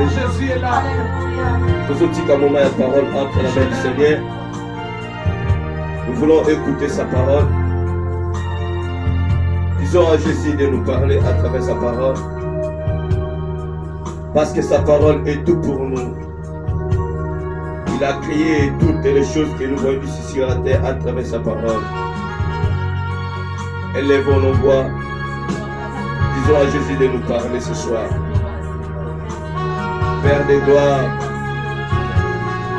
Jésus est là. Nous voulons écouter sa parole. Disons à Jésus de nous parler à travers sa parole. Parce que sa parole est tout pour nous. Il a créé toutes les choses que nous voyons ici sur la terre à travers sa parole. Élevons nos voix. Disons à Jésus de nous parler ce soir. Père de gloire,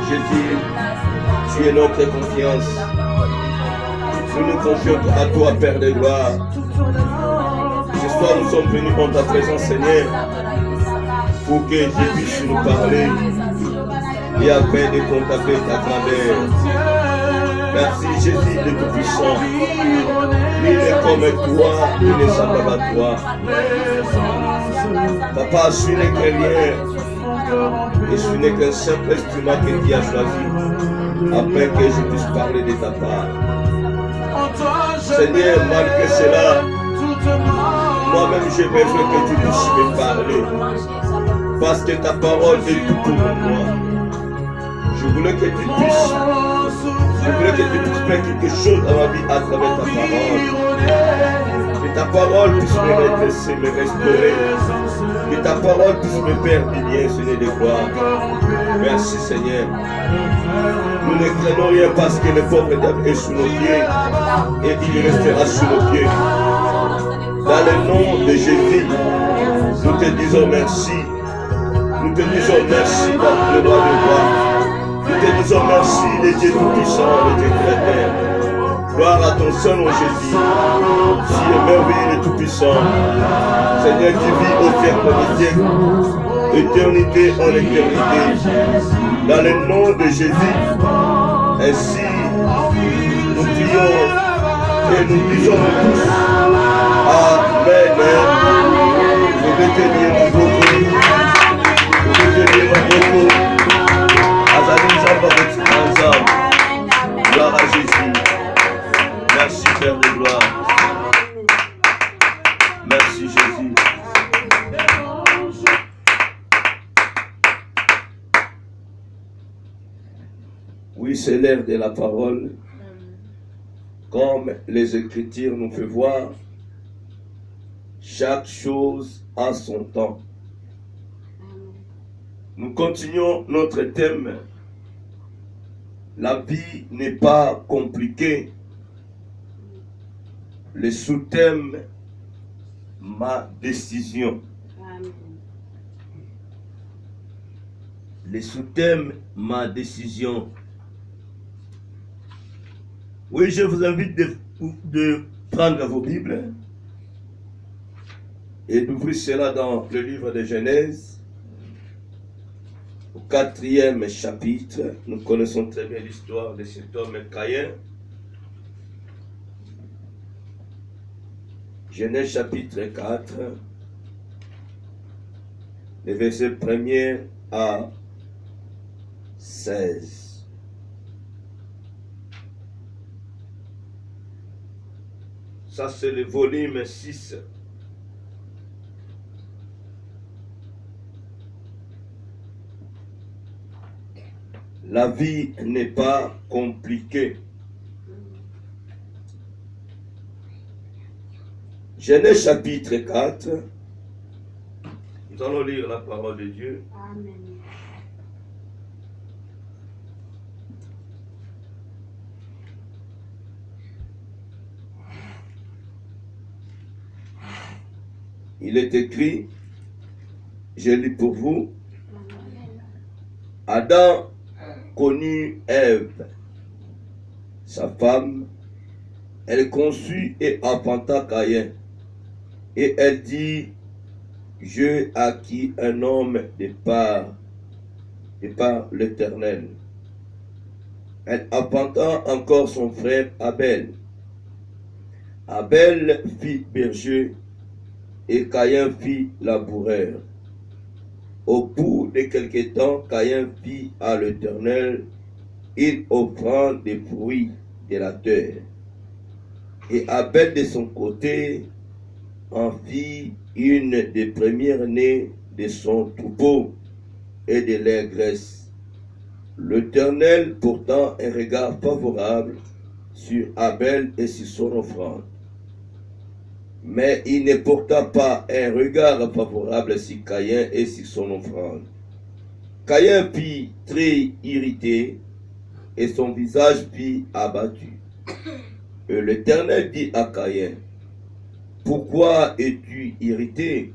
Jésus, tu es notre confiance. Nous nous confions à toi, Père de gloire. Ce soir, nous sommes venus en ta présence, Seigneur, pour que Jésus puisse nous parler et afin de contempler ta grandeur. Merci, Jésus, le Tout-Puissant. Nul n'est comme toi, nul n'est semblable à toi. Papa, je suis que rien. Et ce n'est qu'un simple instrument que tu as choisi afin que je puisse parler de ta part. Seigneur, malgré cela, moi-même j'ai besoin que tu puisses me parler. Parce que ta parole est tout pour moi. Je voulais que tu puisses faire quelque chose dans ma vie à travers ta parole. Que ta parole puisse me redresser, me restaurer. Que ta parole puisse me faire du bien, Seigneur de gloire. Merci Seigneur. Nous ne craignons rien parce que le pauvre diable est sous nos pieds et il restera sous nos pieds. Dans le nom de Jésus, nous te disons merci. Nous te disons merci dans le roi de gloire. Nous te disons merci, le Dieu Tout-Puissant, le Dieu créateur. Gloire à ton Saint nom Jésus. Tu es merveilleux et Tout-Puissant. Seigneur qui vit au siècle des siècles, éternité en éternité. Dans le nom de Jésus, ainsi nous prions et nous disons tous Amen. Vous détenir mon beaucoup. Vous détenir mon beaucoup. Ensemble. Gloire à Jésus. Merci Père de gloire. Merci Jésus. Oui, c'est l'heure de la parole. Comme les Écritures nous font voir, chaque chose a son temps. Nous continuons notre thème. La vie n'est pas compliquée. Le sous-thème, ma décision. Amen. Le sous-thème, ma décision. Oui, je vous invite de prendre vos Bibles et d'ouvrir cela dans le livre de Genèse. Au 4e chapitre, nous connaissons très bien l'histoire de cet homme Caïn. Genèse chapitre 4, les versets 1er à 16. Ça c'est le volume 6. La vie n'est pas compliquée. Genèse chapitre 4. Nous allons lire la parole de Dieu. Amen. Il est écrit, je lis pour vous, Adam connut Ève, sa femme, elle conçut et enfanta Caïn. Et elle dit, je acquis un homme de par l'Éternel. Elle enfanta encore son frère Abel. Abel fit berger et Caïn fit laboureur. Au bout de quelque temps, Caïn fit à l'Éternel une offrande des fruits de la terre. Et Abel de son côté en fit une des premières-nées de son troupeau et de leur graisse. L'Éternel portant un regard favorable sur Abel et sur son offrande. Mais il ne porta pas un regard favorable sur Caïn et sur son offrande. Caïn fut très irrité et son visage fut abattu. Et l'Éternel dit à Caïn, pourquoi es-tu irrité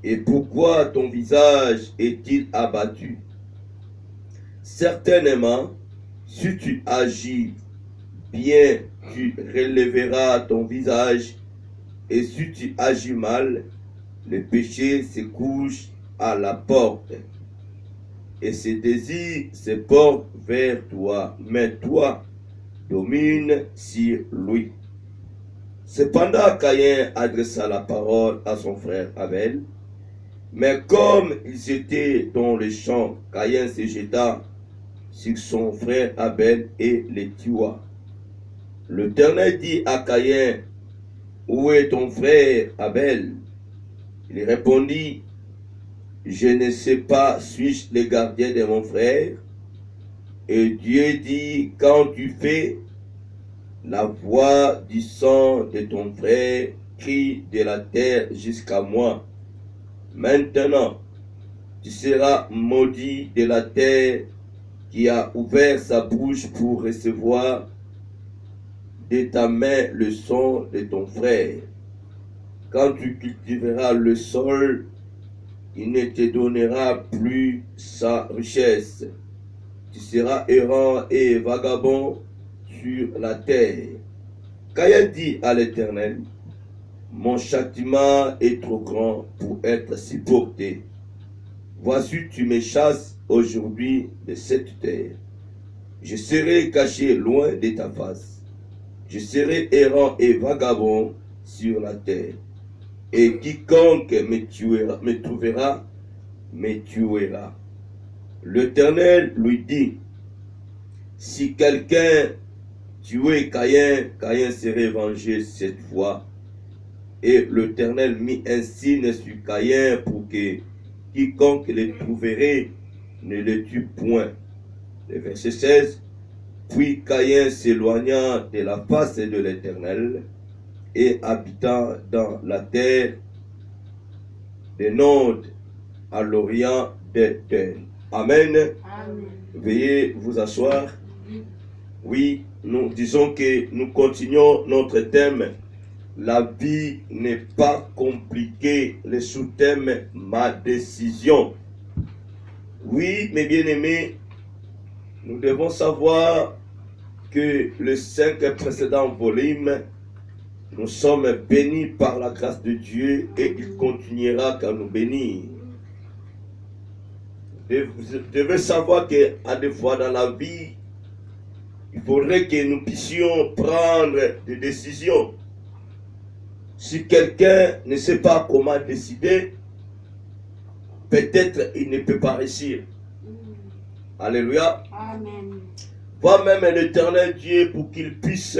et pourquoi ton visage est-il abattu? Certainement, si tu agis bien, tu relèveras ton visage, et si tu agis mal, le péché se couche à la porte, et ses désirs se portent vers toi, mais toi, domine sur lui. Cependant, Caïn adressa la parole à son frère Abel, mais comme ils étaient dans le champ, Caïn se jeta sur son frère Abel et le tua. L'Éternel dit à Caïn, où est ton frère Abel? Il répondit, je ne sais pas, suis-je le gardien de mon frère? Et Dieu dit, quand tu fais, la voix du sang de ton frère crie de la terre jusqu'à moi. Maintenant, tu seras maudit de la terre qui a ouvert sa bouche pour recevoir de ta main le sang de ton frère. Quand tu cultiveras le sol, il ne te donnera plus sa richesse. Tu seras errant et vagabond sur la terre. Caïn dit à l'Éternel, mon châtiment est trop grand pour être supporté. Voici, tu me chasses aujourd'hui de cette terre. Je serai caché loin de ta face. Je serai errant et vagabond sur la terre. Et quiconque me trouvera, me tuera. L'Éternel lui dit, si quelqu'un tuait Caïn, Caïn serait vengé cette fois. Et l'Éternel mit un signe sur Caïn pour que quiconque le trouverait ne le tue point. Le verset 16. Puis Caïn s'éloigna de la face de l'Éternel et habita dans la terre de Nod à l'orient d'Éden. Amen. Amen. Veuillez vous asseoir. Oui, nous disons que nous continuons notre thème. La vie n'est pas compliquée. Le sous-thème, ma décision. Oui, mes bien-aimés, nous devons savoir que les 5 précédents volumes, nous sommes bénis par la grâce de Dieu et il continuera qu'à nous bénir. Vous devez savoir qu'à des fois dans la vie, il faudrait que nous puissions prendre des décisions. Si quelqu'un ne sait pas comment décider, peut-être il ne peut pas réussir. Alléluia. Amen. Va même l'Éternel Dieu pour qu'il puisse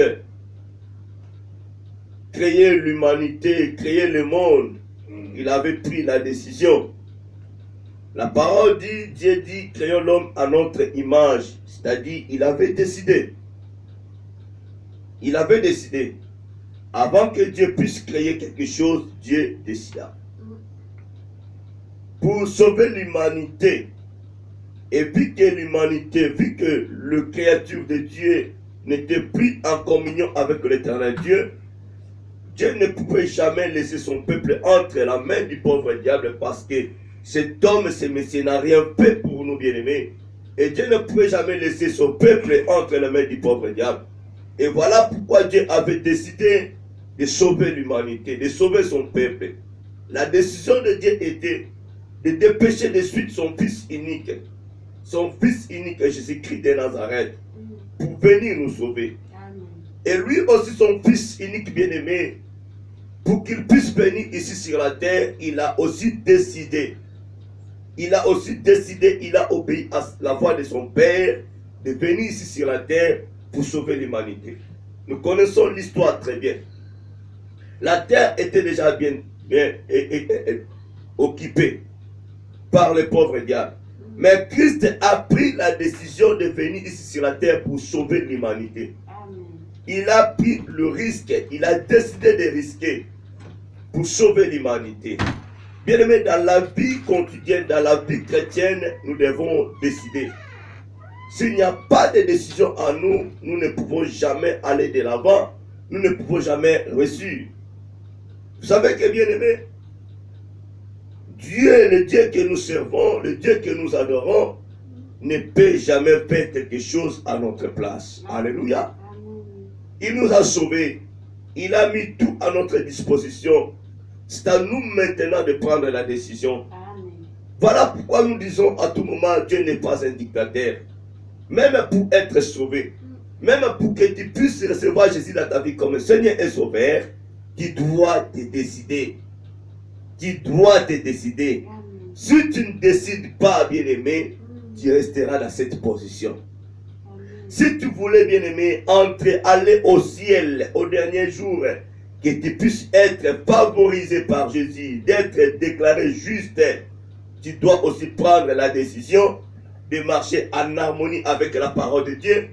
créer l'humanité, créer le monde. Il avait pris la décision. La parole dit, Dieu dit, créons l'homme à notre image. C'est-à-dire, il avait décidé. Il avait décidé. Avant que Dieu puisse créer quelque chose, Dieu décida. Pour sauver l'humanité, et vu que l'humanité, vu que le créature de Dieu n'était plus en communion avec l'Éternel Dieu, Dieu ne pouvait jamais laisser son peuple entre la main du pauvre diable parce que cet homme, ce Messie, n'a rien fait pour nous bien-aimés. Et Dieu ne pouvait jamais laisser son peuple entre les mains du pauvre diable. Et voilà pourquoi Dieu avait décidé de sauver l'humanité, de sauver son peuple. La décision de Dieu était de dépêcher de suite son fils unique, Jésus-Christ de Nazareth, pour venir nous sauver. Et lui aussi, son fils unique bien-aimé, pour qu'il puisse venir ici sur la terre, il a aussi décidé, il a obéi à la voix de son Père, de venir ici sur la terre pour sauver l'humanité. Nous connaissons l'histoire très bien. La terre était déjà bien occupée par les pauvres diables. Mais Christ a pris la décision de venir ici sur la terre pour sauver l'humanité. Il a pris le risque, il a décidé de risquer pour sauver l'humanité. Bien aimé, dans la vie quotidienne, dans la vie chrétienne, nous devons décider. S'il n'y a pas de décision en nous, nous ne pouvons jamais aller de l'avant, nous ne pouvons jamais réussir. Vous savez que, bien aimé, Dieu, le Dieu que nous servons, le Dieu que nous adorons, ne peut jamais faire quelque chose à notre place. Alléluia. Il nous a sauvés. Il a mis tout à notre disposition. C'est à nous maintenant de prendre la décision. Voilà pourquoi nous disons à tout moment, Dieu n'est pas un dictateur. Même pour être sauvé, même pour que tu puisses recevoir Jésus dans ta vie comme Seigneur et Sauveur, tu dois te décider. Tu dois te décider. Si tu ne décides pas, bien-aimé, tu resteras dans cette position. Si tu voulais, bien-aimé, aller au ciel au dernier jour, que tu puisses être favorisé par Jésus, d'être déclaré juste, tu dois aussi prendre la décision de marcher en harmonie avec la parole de Dieu,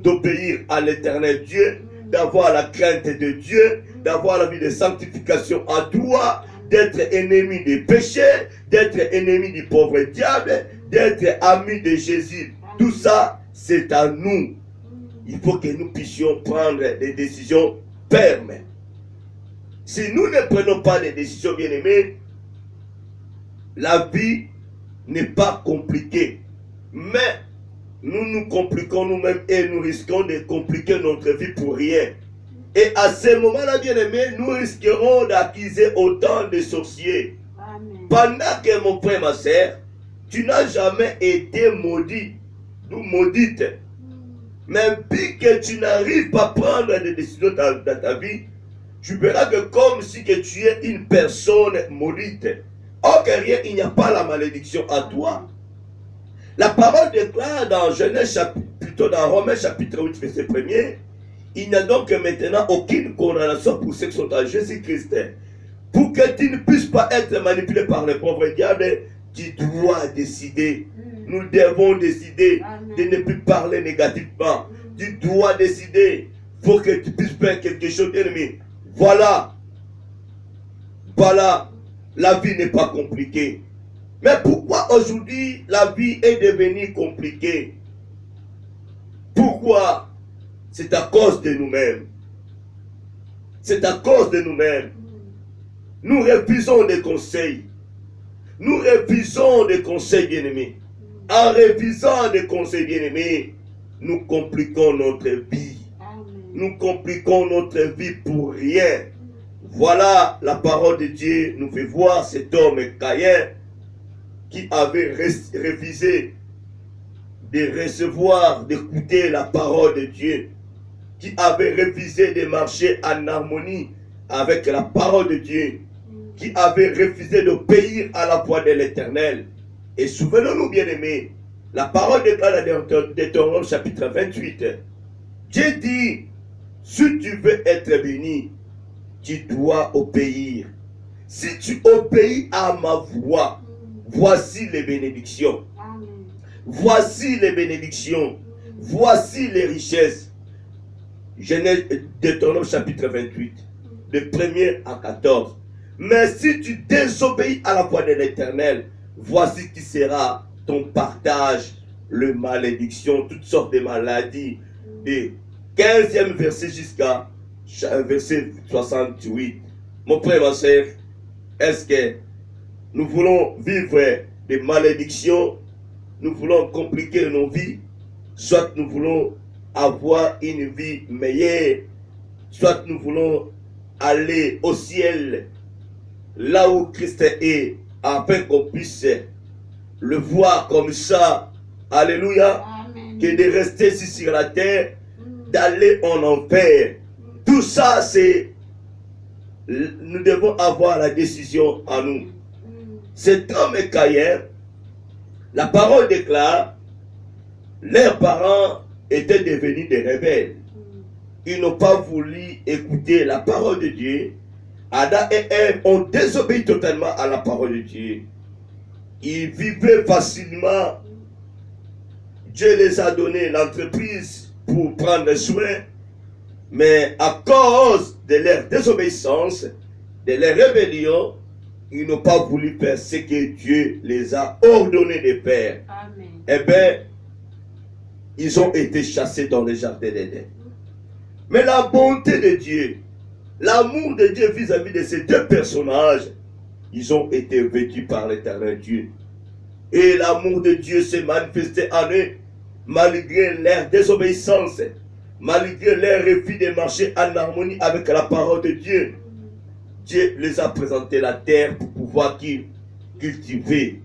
d'obéir à l'éternel Dieu, d'avoir la crainte de Dieu, d'avoir la vie de sanctification à toi, d'être ennemi des péchés, d'être ennemi du pauvre diable, d'être ami de Jésus. Tout ça, c'est à nous. Il faut que nous puissions prendre des décisions fermes. Si nous ne prenons pas des décisions, bien-aimés, la vie n'est pas compliquée. Mais nous nous compliquons nous-mêmes et nous risquons de compliquer notre vie pour rien. Et à ce moment-là, bien-aimés, nous risquerons d'accuser autant de sorciers. Amen. Pendant que mon frère, ma soeur, tu n'as jamais été maudit, ou maudite. Même puis que tu n'arrives pas à prendre des décisions dans ta vie, tu verras que comme si que tu es une personne maudite. Or que rien, il n'y a pas la malédiction à toi. La parole déclare dans Genèse, plutôt dans Romains chapitre 8, verset 1er, il n'y a donc maintenant aucune condamnation pour ceux qui sont en Jésus-Christ. Pour que tu ne puisses pas être manipulé par les pauvres diables, tu dois décider. Nous devons décider de ne plus parler négativement. Tu dois décider pour que tu puisses faire quelque chose d'ennemi. Voilà. Voilà. La vie n'est pas compliquée. Mais pourquoi aujourd'hui la vie est devenue compliquée? Pourquoi? C'est à cause de nous-mêmes. C'est à cause de nous-mêmes. Nous refusons des conseils. Nous refusons des conseils bien-aimés. En refusant des conseils bien-aimés, nous compliquons notre vie. Nous compliquons notre vie pour rien. Voilà la parole de Dieu nous fait voir cet homme Caïn qui avait refusé de recevoir, d'écouter la parole de Dieu, qui avait refusé de marcher en harmonie avec la parole de Dieu, qui avait refusé d'obéir à la voix de l'Éternel. Et souvenons-nous, bien-aimés, la parole déclare dans Deutéronome chapitre 28, Dieu dit, si tu veux être béni, tu dois obéir. Si tu obéis à ma voix, voici les bénédictions. Voici les bénédictions. Voici les richesses. Genèse, Deutéronome chapitre 28, de 1er à 14. Mais si tu désobéis à la voix de l'Éternel, voici qui sera ton partage, le malédiction, toutes sortes de maladies, du 15e verset jusqu'à verset 68. Mon frère, ma soeur, est-ce que nous voulons vivre des malédictions, nous voulons compliquer nos vies, soit nous voulons avoir une vie meilleure, soit nous voulons aller au ciel, là où Christ est, afin qu'on puisse le voir comme ça. Alléluia. Amen. Que de rester ici sur la terre, d'aller en enfer. Tout ça, c'est... Nous devons avoir la décision en nous. Cet homme et Caïn, la parole déclare, leurs parents étaient devenus des rebelles. Ils n'ont pas voulu écouter la parole de Dieu. Adam et Ève ont désobéi totalement à la parole de Dieu. Ils vivaient facilement. Dieu les a donné l'entreprise pour prendre soin. Mais à cause de leur désobéissance, de leur rébellion, ils n'ont pas voulu faire ce que Dieu les a ordonné de faire. Amen. Eh bien, ils ont été chassés dans le jardin d'Éden. Mais la bonté de Dieu, l'amour de Dieu vis-à-vis de ces deux personnages, ils ont été vêtus par l'Éternel Dieu. Et l'amour de Dieu s'est manifesté en eux, malgré leur désobéissance, malgré leur refus de marcher en harmonie avec la parole de Dieu. Dieu les a présenté la terre pour pouvoir cultiver.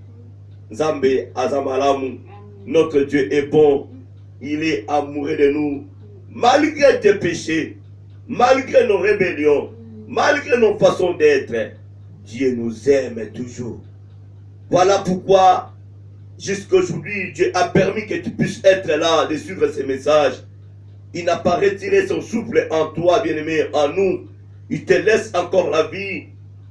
Zambé Azamalamu, notre Dieu est bon, il est amoureux de nous. Malgré tes péchés, malgré nos rébellions, malgré nos façons d'être, Dieu nous aime toujours. Voilà pourquoi, jusqu'aujourd'hui, Dieu a permis que tu puisses être là, de suivre ces messages. Il n'a pas retiré son souffle en toi, bien-aimé, en nous. Il te laisse encore la vie.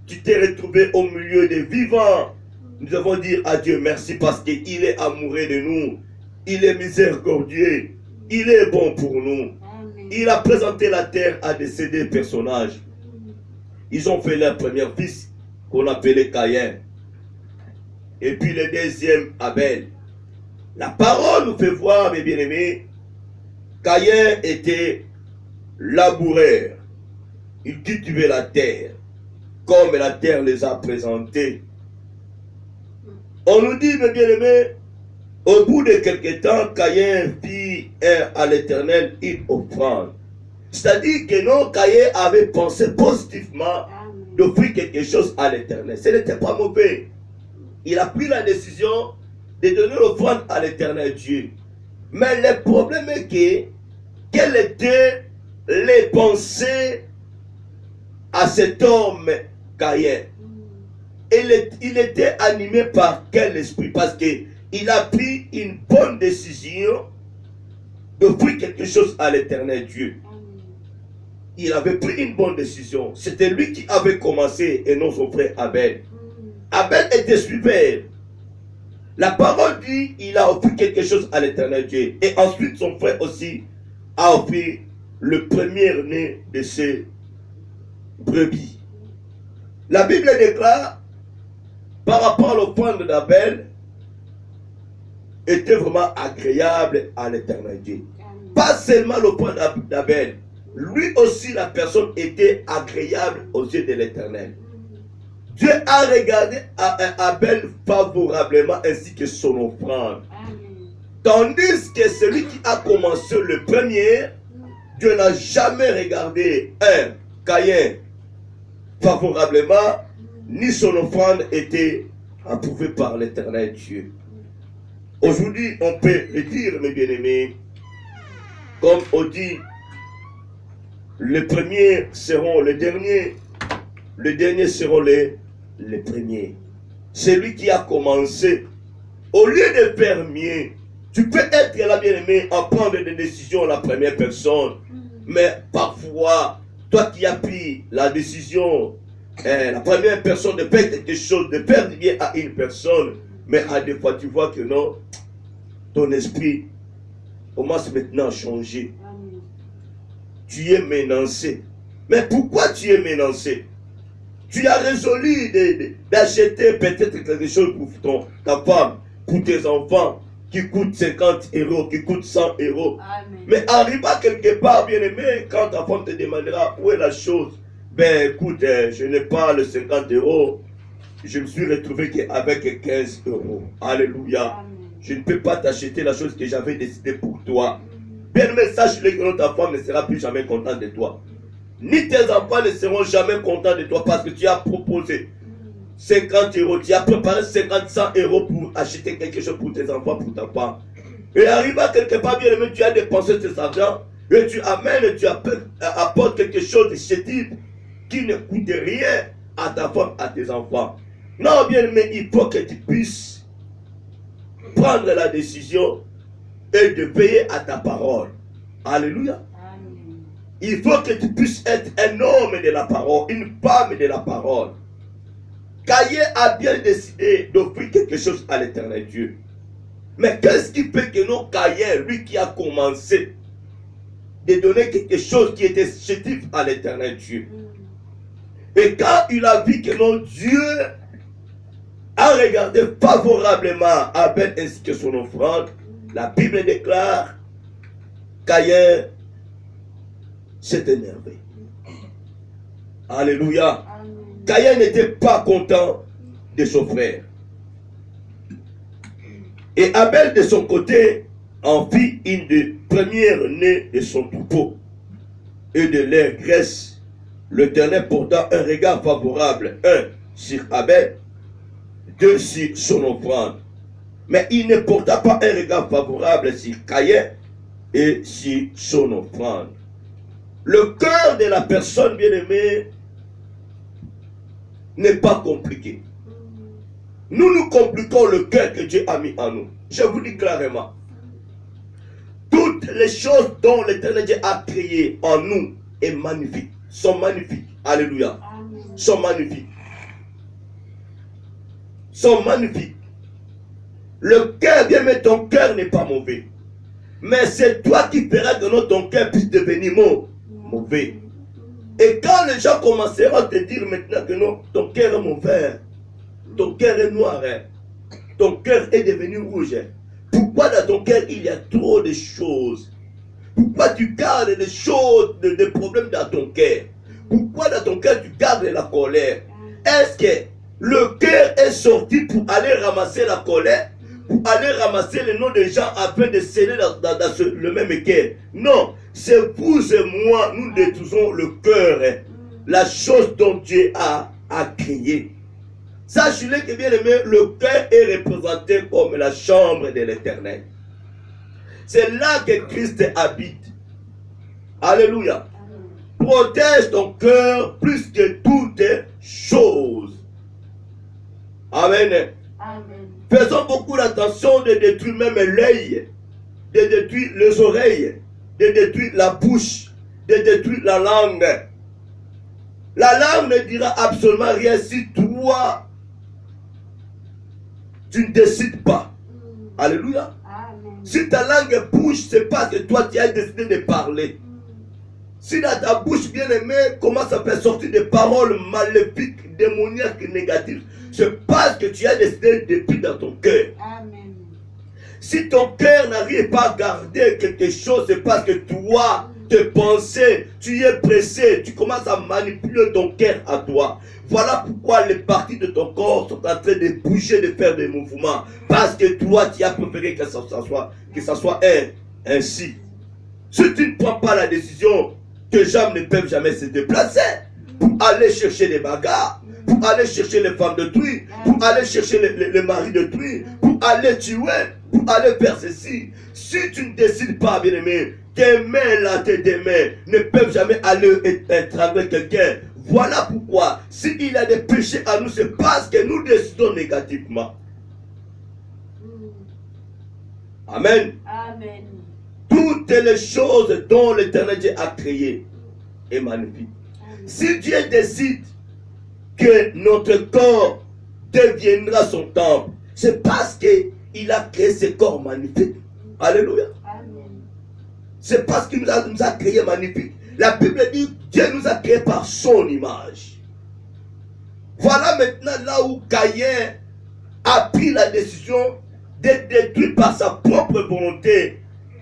Tu t'es retrouvé au milieu des vivants. Nous devons dire à Dieu merci parce qu'il est amoureux de nous. Il est miséricordieux. Il est bon pour nous. Il a présenté la terre à des cédés personnages. Ils ont fait leur premier fils qu'on appelait Caïn. Et puis le deuxième, Abel. La parole nous fait voir, mes bien-aimés, Caïn était laboureur. Il cultivait la terre, comme la terre les a présentés. On nous dit, mes bien-aimés, au bout de quelque temps, Caïn fit à l'Éternel une offrande. C'est-à-dire que non, Caïn avait pensé positivement d'offrir quelque chose à l'Éternel. Ce n'était pas mauvais. Il a pris la décision de donner l'offrande à l'Éternel Dieu. Mais le problème est que, quelles étaient les pensées à cet homme Caïn? Il était animé par quel esprit? Parce qu'il a pris une bonne décision d'offrir quelque chose à l'Éternel Dieu. Il avait pris une bonne décision. C'était lui qui avait commencé et non son frère Abel. Abel était suiveur. La parole dit il a offert quelque chose à l'Éternel Dieu. Et ensuite son frère aussi a offert le premier-né de ses brebis. La Bible déclare par rapport à l'offrande d'Abel était vraiment agréable à l'Éternel Dieu. Pas seulement l'offrande d'Abel, lui aussi la personne était agréable aux yeux de l'Éternel. Dieu a regardé Abel favorablement ainsi que son offrande. Tandis que celui qui a commencé le premier, Dieu n'a jamais regardé Caïn favorablement, ni son offrande était approuvée par l'Éternel Dieu. Aujourd'hui, on peut le dire, mes bien-aimés, comme on dit, les premiers seront les derniers seront les premiers. Celui qui a commencé, au lieu de faire mieux, tu peux être là, bien-aimé, à prendre des décisions à la première personne, mais parfois, toi qui as pris la décision, la première personne de faire quelque chose, de faire du bien à une personne, mais à des fois tu vois que non, ton esprit commence maintenant à changer. Tu es menacé. Mais pourquoi tu es menacé? Tu as résolu d'acheter peut-être quelque chose pour ta femme, pour tes enfants, qui coûte 50 euros, qui coûte 100 euros. Amen. Mais arriva quelque part, bien-aimé, quand ta femme te demandera où est la chose, ben écoute, je n'ai pas le 50 euros, je me suis retrouvé avec 15 euros. Alléluia. Amen. Je ne peux pas t'acheter la chose que j'avais décidé pour toi. Bien-aimé, sache-le que ta femme ne sera plus jamais contente de toi. Ni tes enfants ne seront jamais contents de toi parce que tu as proposé 50 euros, tu as préparé 100 euros pour acheter quelque chose pour tes enfants, pour ta femme. Et arrive à quelque part, bien aimé, tu as dépensé tes argent et tu amènes, tu apportes quelque chose de chétif qui ne coûte rien à ta femme, à tes enfants. Non, bien aimé, il faut que tu puisses prendre la décision et de veiller à ta parole. Alléluia. Amen. Il faut que tu puisses être un homme de la parole, une femme de la parole. Caïn a bien décidé d'offrir quelque chose à l'Éternel Dieu. Mais qu'est-ce qui fait que non, Caïn, lui qui a commencé de donner quelque chose qui était chétif à l'Éternel Dieu. Et quand il a vu que non, Dieu a regardé favorablement Abel ainsi que son offrande, la Bible déclare Caïn s'est énervé. Alléluia. Caïn n'était pas content de son frère. Et Abel de son côté en fit une des premières nées de son troupeau et de leur graisse. L'Éternel porta un regard favorable, un sur Abel, deux sur son offrande. Mais il ne porta pas un regard favorable sur Caïn et sur son offrande. Le cœur de la personne bien-aimée n'est pas compliqué. Nous compliquons le cœur que Dieu a mis en nous. Je vous dis clairement, toutes les choses dont l'Éternel Dieu a créé en nous est magnifique, sont magnifiques. Alléluia. Amen. Sont magnifiques. Sont magnifiques. Le cœur, bien mais ton cœur n'est pas mauvais. Mais c'est toi qui feras que ton cœur puisse devenir mauvais. Et quand les gens commenceront à te dire maintenant que non, ton cœur est mauvais, ton cœur est noir, ton cœur est devenu rouge. Pourquoi dans ton cœur il y a trop de choses? Pourquoi tu gardes des choses, des problèmes dans ton cœur? Pourquoi dans ton cœur tu gardes la colère? Est-ce que le cœur est sorti pour aller ramasser la colère? Pour aller ramasser les noms des gens afin de sceller dans le même cœur? Non, c'est vous et moi, nous détruisons le cœur, la chose dont Dieu a créé. Sachez-le que bien aimé, le cœur est représenté comme la chambre de l'Éternel. C'est là que Christ habite. Alléluia. Protège ton cœur plus que toutes choses. Amen. Amen. Faisons beaucoup d'attention de détruire même l'œil, de détruire les oreilles, de détruire la bouche, de détruire la langue. La langue ne dira absolument rien si toi, tu ne décides pas. Alléluia. Amen. Si ta langue bouge, c'est parce que toi tu as décidé de parler. Si dans ta bouche bien-aimée commence à faire sortir des paroles maléfiques, démoniaques, négatives, c'est parce que tu as décidé depuis dans ton cœur. Amen. Si ton cœur n'arrive pas à garder quelque chose, c'est parce que toi, tes pensées, tu es pressé, tu commences à manipuler ton cœur à toi. Voilà pourquoi les parties de ton corps sont en train de bouger, de faire des mouvements. Parce que toi, tu as préféré que ça soit ainsi. Si tu ne prends pas la décision, tes jambes ne peuvent jamais se déplacer pour aller chercher les bagarres, pour aller chercher les femmes d'autrui, pour aller chercher les maris d'autrui, pour aller tuer, pour aller faire ceci. Si tu ne décides pas, bien-aimé, tes mains là, tes mains ne peuvent jamais aller étrangler quelqu'un. Voilà pourquoi, s'il y a des péchés à nous, c'est parce que nous décidons négativement. Amen. Amen. Toutes les choses dont l'Éternel Dieu a créé est magnifique. Amen. Si Dieu décide que notre corps deviendra son temple, c'est parce qu'il a créé ce corps magnifique. Alléluia. Amen. C'est parce qu'il nous a créé magnifique. La Bible dit que Dieu nous a créé par son image. Voilà maintenant là où Caïn a pris la décision de détruire par sa propre volonté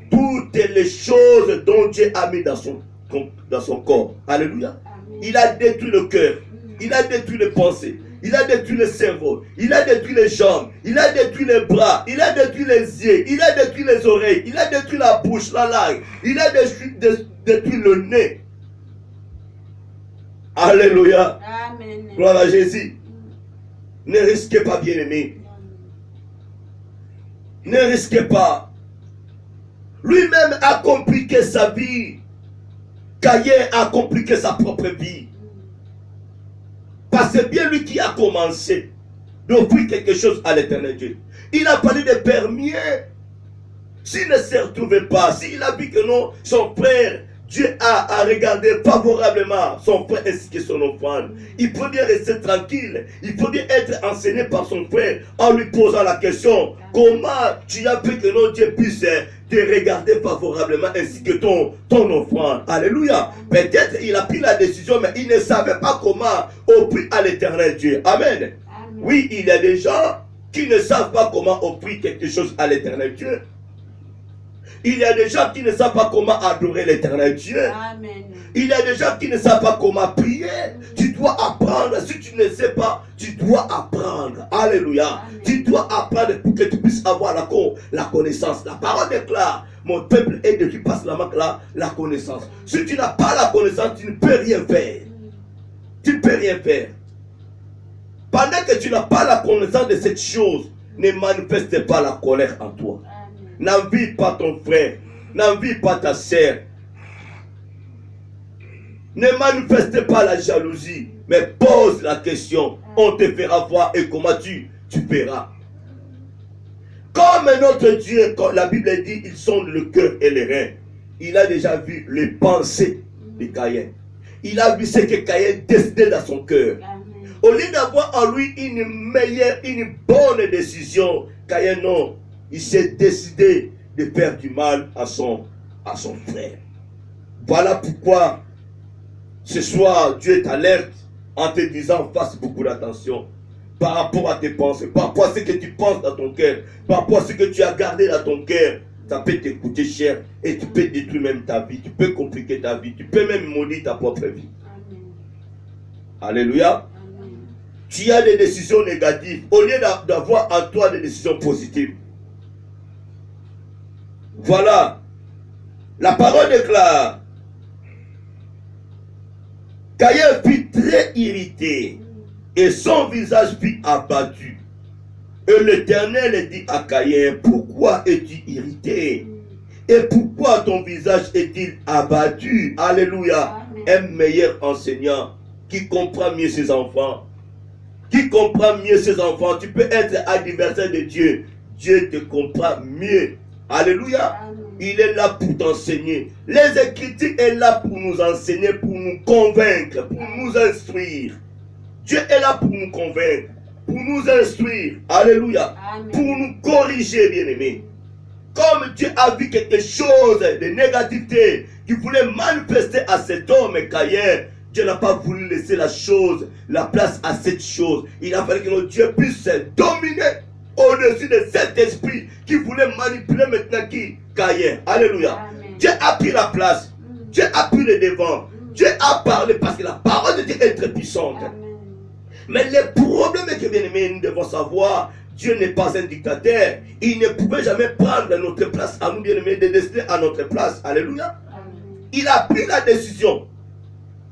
toutes les choses dont Dieu a mis dans son corps. Alléluia. Amen. Il a détruit le cœur. Il a détruit les pensées. il a détruit le cerveau, il a détruit les jambes, il a détruit les bras, il a détruit les yeux, il a détruit les oreilles, il a détruit la bouche, la langue, il a détruit le nez. Alléluia. Amen. Gloire à Jésus. Ne risquez pas, bien-aimé. Ne risquez pas. Lui-même a compliqué sa vie. Caïn a compliqué sa propre vie. Parce que c'est bien lui qui a commencé d'offrir quelque chose à l'Éternel Dieu. Il a parlé de permis. S'il ne se retrouvait pas, s'il a vu que non, son frère, Dieu a regardé favorablement son frère ainsi que son offrande. Il peut bien rester tranquille. Il peut bien être enseigné par son frère en lui posant la question: comment tu as pu que non, Dieu puisse te regarder favorablement ainsi que ton offrande. Alléluia. Peut-être il a pris la décision, mais il ne savait pas comment offrir à l'Éternel Dieu. Amen. Amen. Oui, il y a des gens qui ne savent pas comment offrir quelque chose à l'Éternel Dieu. Il y a des gens qui ne savent pas comment adorer l'Éternel Dieu. Amen. Il y a des gens qui ne savent pas comment prier. Tu dois apprendre. Si tu ne sais pas, tu dois apprendre. Alléluia. Amen. Tu dois apprendre pour que tu puisses avoir la connaissance. La parole déclare: mon peuple est détruit par la connaissance. Si tu n'as pas la connaissance, tu ne peux rien faire. Tu ne peux rien faire. Pendant que tu n'as pas la connaissance de cette chose, ne manifeste pas la colère en toi. N'envie pas ton frère, n'envie pas ta sœur. Ne manifeste pas la jalousie, mais pose la question. On te fera voir et comment tu verras. Comme notre Dieu, quand la Bible dit, il sonde le cœur et les reins. Il a déjà vu les pensées de Caïn. Il a vu ce que Caïn décidait dans son cœur. Au lieu d'avoir en lui une bonne décision, Caïn non. Il s'est décidé de faire du mal à son frère. Voilà pourquoi ce soir Dieu t'alerte en te disant: fasse beaucoup d'attention par rapport à tes pensées, par rapport à ce que tu penses dans ton cœur, par rapport à ce que tu as gardé dans ton cœur. Ça peut te coûter cher et tu peux détruire même ta vie, tu peux compliquer ta vie, tu peux même maudire ta propre vie. Amen. Alléluia. Amen. Tu as des décisions négatives au lieu d'avoir en toi des décisions positives. Voilà. La parole déclare: Caïn fut très irrité et son visage fut abattu. Et l'Éternel dit à Caïn: pourquoi es-tu irrité? Et pourquoi ton visage est-il abattu? Alléluia. Un meilleur enseignant qui comprend mieux ses enfants. Qui comprend mieux ses enfants. Tu peux être adversaire de Dieu. Dieu te comprend mieux. Alléluia. Amen. Il est là pour t'enseigner. Les Écritures sont là pour nous enseigner, pour nous convaincre, pour nous instruire. Dieu est là pour nous convaincre, pour nous instruire. Alléluia. Amen. Pour nous corriger, bien-aimés. Comme Dieu a vu quelque chose de négativité qui voulait manifester à cet homme Caïn, Dieu n'a pas voulu laisser la place à cette chose. Il a fallu que notre Dieu puisse dominer au-dessus de cet esprit qui voulait manipuler maintenant Caïn. Alléluia. Amen. Dieu a pris la place. Dieu a pris le devant. Dieu a parlé parce que la parole de Dieu est très puissante. Amen. Mais le problème est que, bien aimés, nous devons savoir, Dieu n'est pas un dictateur. Il ne pouvait jamais prendre notre place à nous, bien aimés, de décider à notre place. Alléluia. Amen. Il a pris la décision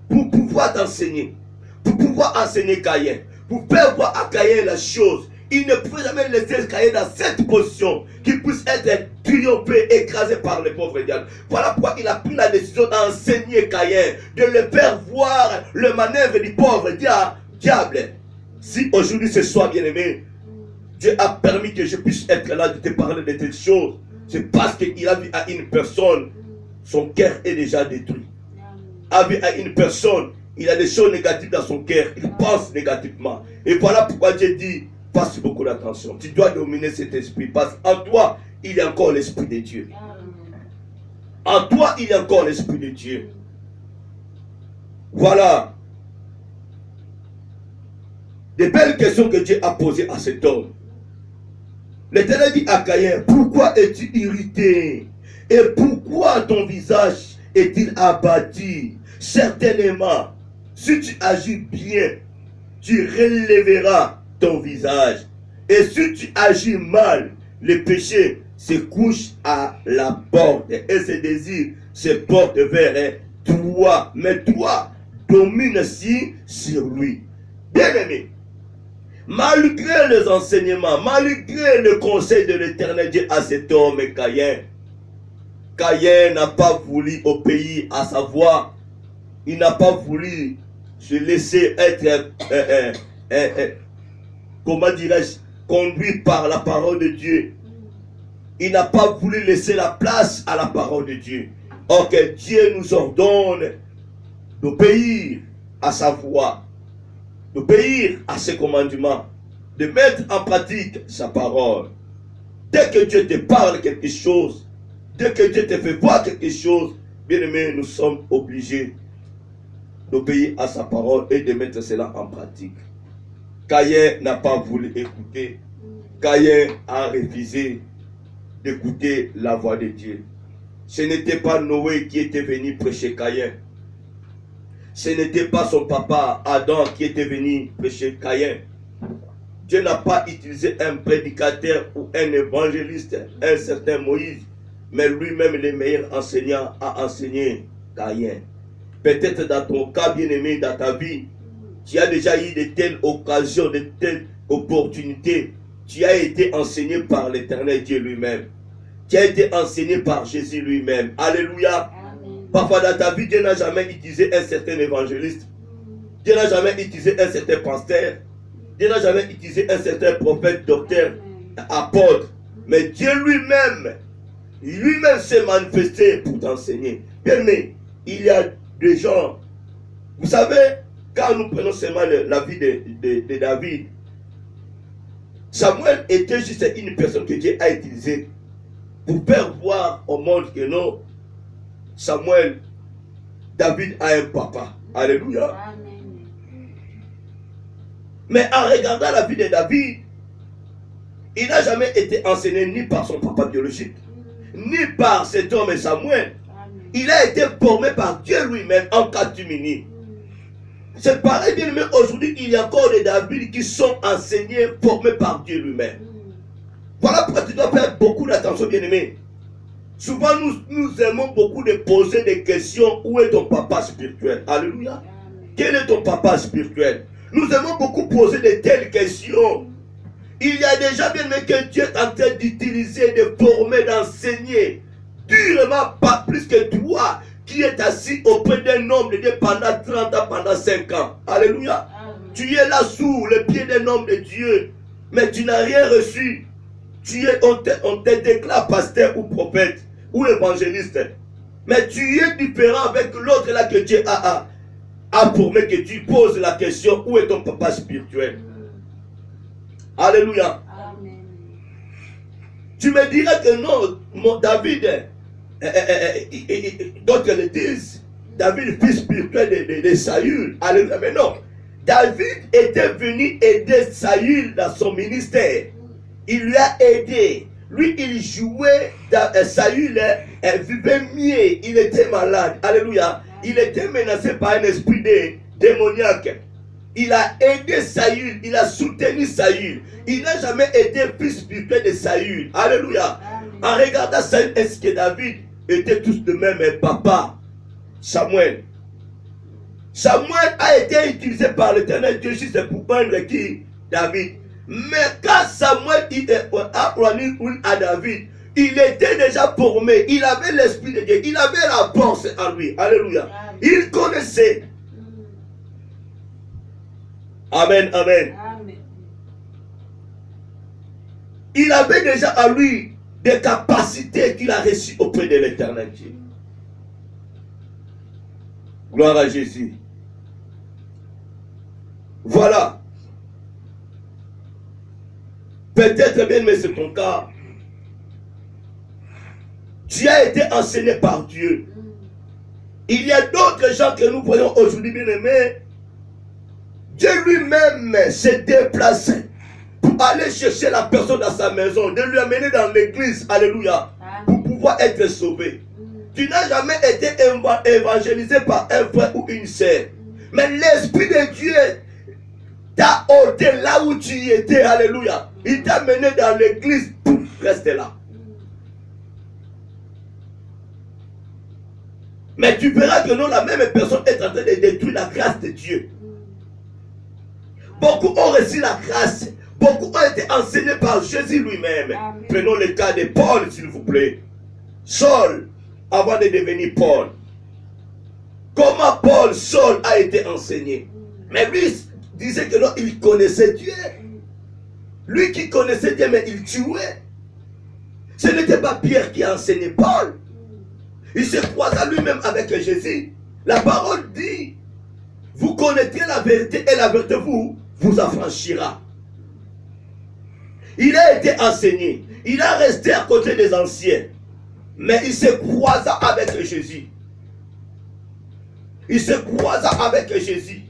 pour pouvoir t'enseigner, pour pouvoir enseigner Caïn, pour faire voir à Caïn la chose. Il ne pouvait jamais laisser Caïn dans cette position qui puisse être triomphé, écrasé par le pauvre diable. Voilà pourquoi il a pris la décision d'enseigner Caïn, de le faire voir le manœuvre du pauvre diable. Si aujourd'hui, ce soir, bien-aimé, Dieu a permis que je puisse être là de te parler de telles choses, c'est parce qu'il a vu à une personne, son cœur est déjà détruit. A vu à une personne, il a des choses négatives dans son cœur, il pense négativement. Et voilà pourquoi Dieu dit: passe beaucoup d'attention. Tu dois dominer cet esprit. Parce qu'en toi, il y a encore l'esprit de Dieu. En toi, il y a encore l'esprit de Dieu. Voilà. Des belles questions que Dieu a posées à cet homme. L'Éternel dit à Caïn: pourquoi es-tu irrité? Et pourquoi ton visage est-il abattu? Certainement, si tu agis bien, tu relèveras ton visage. Et si tu agis mal, le péché se couche à la porte et ses désirs se portent vers toi. Mais toi, domine aussi sur lui. Bien-aimé, malgré les enseignements, malgré le conseil de l'Éternel Dieu à cet homme Caïn, Caïn n'a pas voulu obéir à sa voix. Il n'a pas voulu se laisser être, comment dirais-je, conduit par la parole de Dieu. Il n'a pas voulu laisser la place à la parole de Dieu. Or que Dieu nous ordonne d'obéir à sa voix, d'obéir à ses commandements, de mettre en pratique sa parole. Dès que Dieu te parle quelque chose, dès que Dieu te fait voir quelque chose, bien aimé, nous sommes obligés d'obéir à sa parole et de mettre cela en pratique. Caïn n'a pas voulu écouter. Caïn a refusé d'écouter la voix de Dieu. Ce n'était pas Noé qui était venu prêcher Caïn. Ce n'était pas son papa Adam qui était venu prêcher Caïn. Dieu n'a pas utilisé un prédicateur ou un évangéliste, un certain Moïse, mais lui-même le meilleur enseignant a enseigné Caïn. Peut-être dans ton cas, bien-aimé, dans ta vie, tu as déjà eu de telles occasions, de telles opportunités. Tu as été enseigné par l'Éternel Dieu lui-même. Tu as été enseigné par Jésus lui-même. Alléluia. Amen. Parfois dans ta vie, Dieu n'a jamais utilisé un certain évangéliste. Dieu n'a jamais utilisé un certain pasteur. Dieu n'a jamais utilisé un certain prophète, docteur, apôtre. Mais Dieu lui-même s'est manifesté pour t'enseigner. Bien, mais il y a des gens, vous savez, quand nous prenons seulement la vie de David, Samuel était juste une personne que Dieu a utilisée pour faire voir au monde que non, Samuel, David a un papa. Alléluia. Amen. Mais en regardant la vie de David, il n'a jamais été enseigné ni par son papa biologique, ni par cet homme Samuel. Il a été formé par Dieu lui-même en catimini. C'est pareil, bien aimé, aujourd'hui, il y a encore des David qui sont enseignés, formés par Dieu lui-même. Voilà pourquoi tu dois faire beaucoup d'attention, bien aimé. Souvent, nous aimons beaucoup de poser des questions. Où est ton papa spirituel? Alléluia. Quel est ton papa spirituel? Nous aimons beaucoup poser de telles questions. Il y a déjà, bien aimé, que Dieu est en train d'utiliser, de former, d'enseigner durement, pas plus que toi qui est assis auprès d'un homme de Dieu pendant 30 ans, pendant 5 ans. Alléluia. Amen. Tu es là sous le pied d'un homme de Dieu, mais tu n'as rien reçu. On te déclare pasteur ou prophète ou évangéliste. Mais tu es différent avec l'autre là que Dieu a formé, que tu poses la question, où est ton papa spirituel? Alléluia. Amen. Tu me diras que non, mon David, d'autres le disent, David, fils spirituel de Saül. Alléluia. Mais non, David était venu aider Saül dans son ministère. Il lui a aidé. Lui, il jouait, Saül vivait mieux, il était malade. Alléluia. Il était menacé par un esprit démoniaque. Il a aidé Saül, il a soutenu Saül. Il n'a jamais été fils spirituel de Saül. Alléluia. En regardant Saül, est-ce que David était tous de même papa? Samuel. Samuel a été utilisé par l'Éternel Dieu juste pour peindre qui? David. Mais quand Samuel a parlé à David, il était déjà formé. Il avait l'esprit de Dieu. Il avait la force en lui. Alléluia. Il connaissait. Amen, amen. Amen. Il avait déjà à lui des capacités qu'il a reçues auprès de l'Éternel Dieu. Gloire à Jésus. Voilà. Peut-être bien, mais c'est ton cas. Tu as été enseigné par Dieu. Il y a d'autres gens que nous voyons aujourd'hui, bien aimés. Dieu lui-même s'est déplacé pour aller chercher la personne dans sa maison, de lui amener dans l'église, alléluia, pour pouvoir être sauvé. Tu n'as jamais été évangélisé par un frère ou une sœur. Mais l'Esprit de Dieu t'a ôté là où tu étais, alléluia. Il t'a mené dans l'église, reste là. Mais tu verras que non, la même personne est en train de détruire la grâce de Dieu. Beaucoup ont reçu la grâce. Beaucoup ont été enseignés par Jésus lui-même. Prenons le cas de Paul, s'il vous plaît. Saul, avant de devenir Paul. Comment Paul, Saul a été enseigné. Mais lui disait que non, il connaissait Dieu. Lui qui connaissait Dieu, mais il tuait. Ce n'était pas Pierre qui a enseigné Paul. Il se croisa lui-même avec Jésus. La parole dit, vous connaîtrez la vérité et la vérité vous affranchira. Il a été enseigné. Il a resté à côté des anciens. Mais il se croisa avec Jésus. Il se croisa avec Jésus.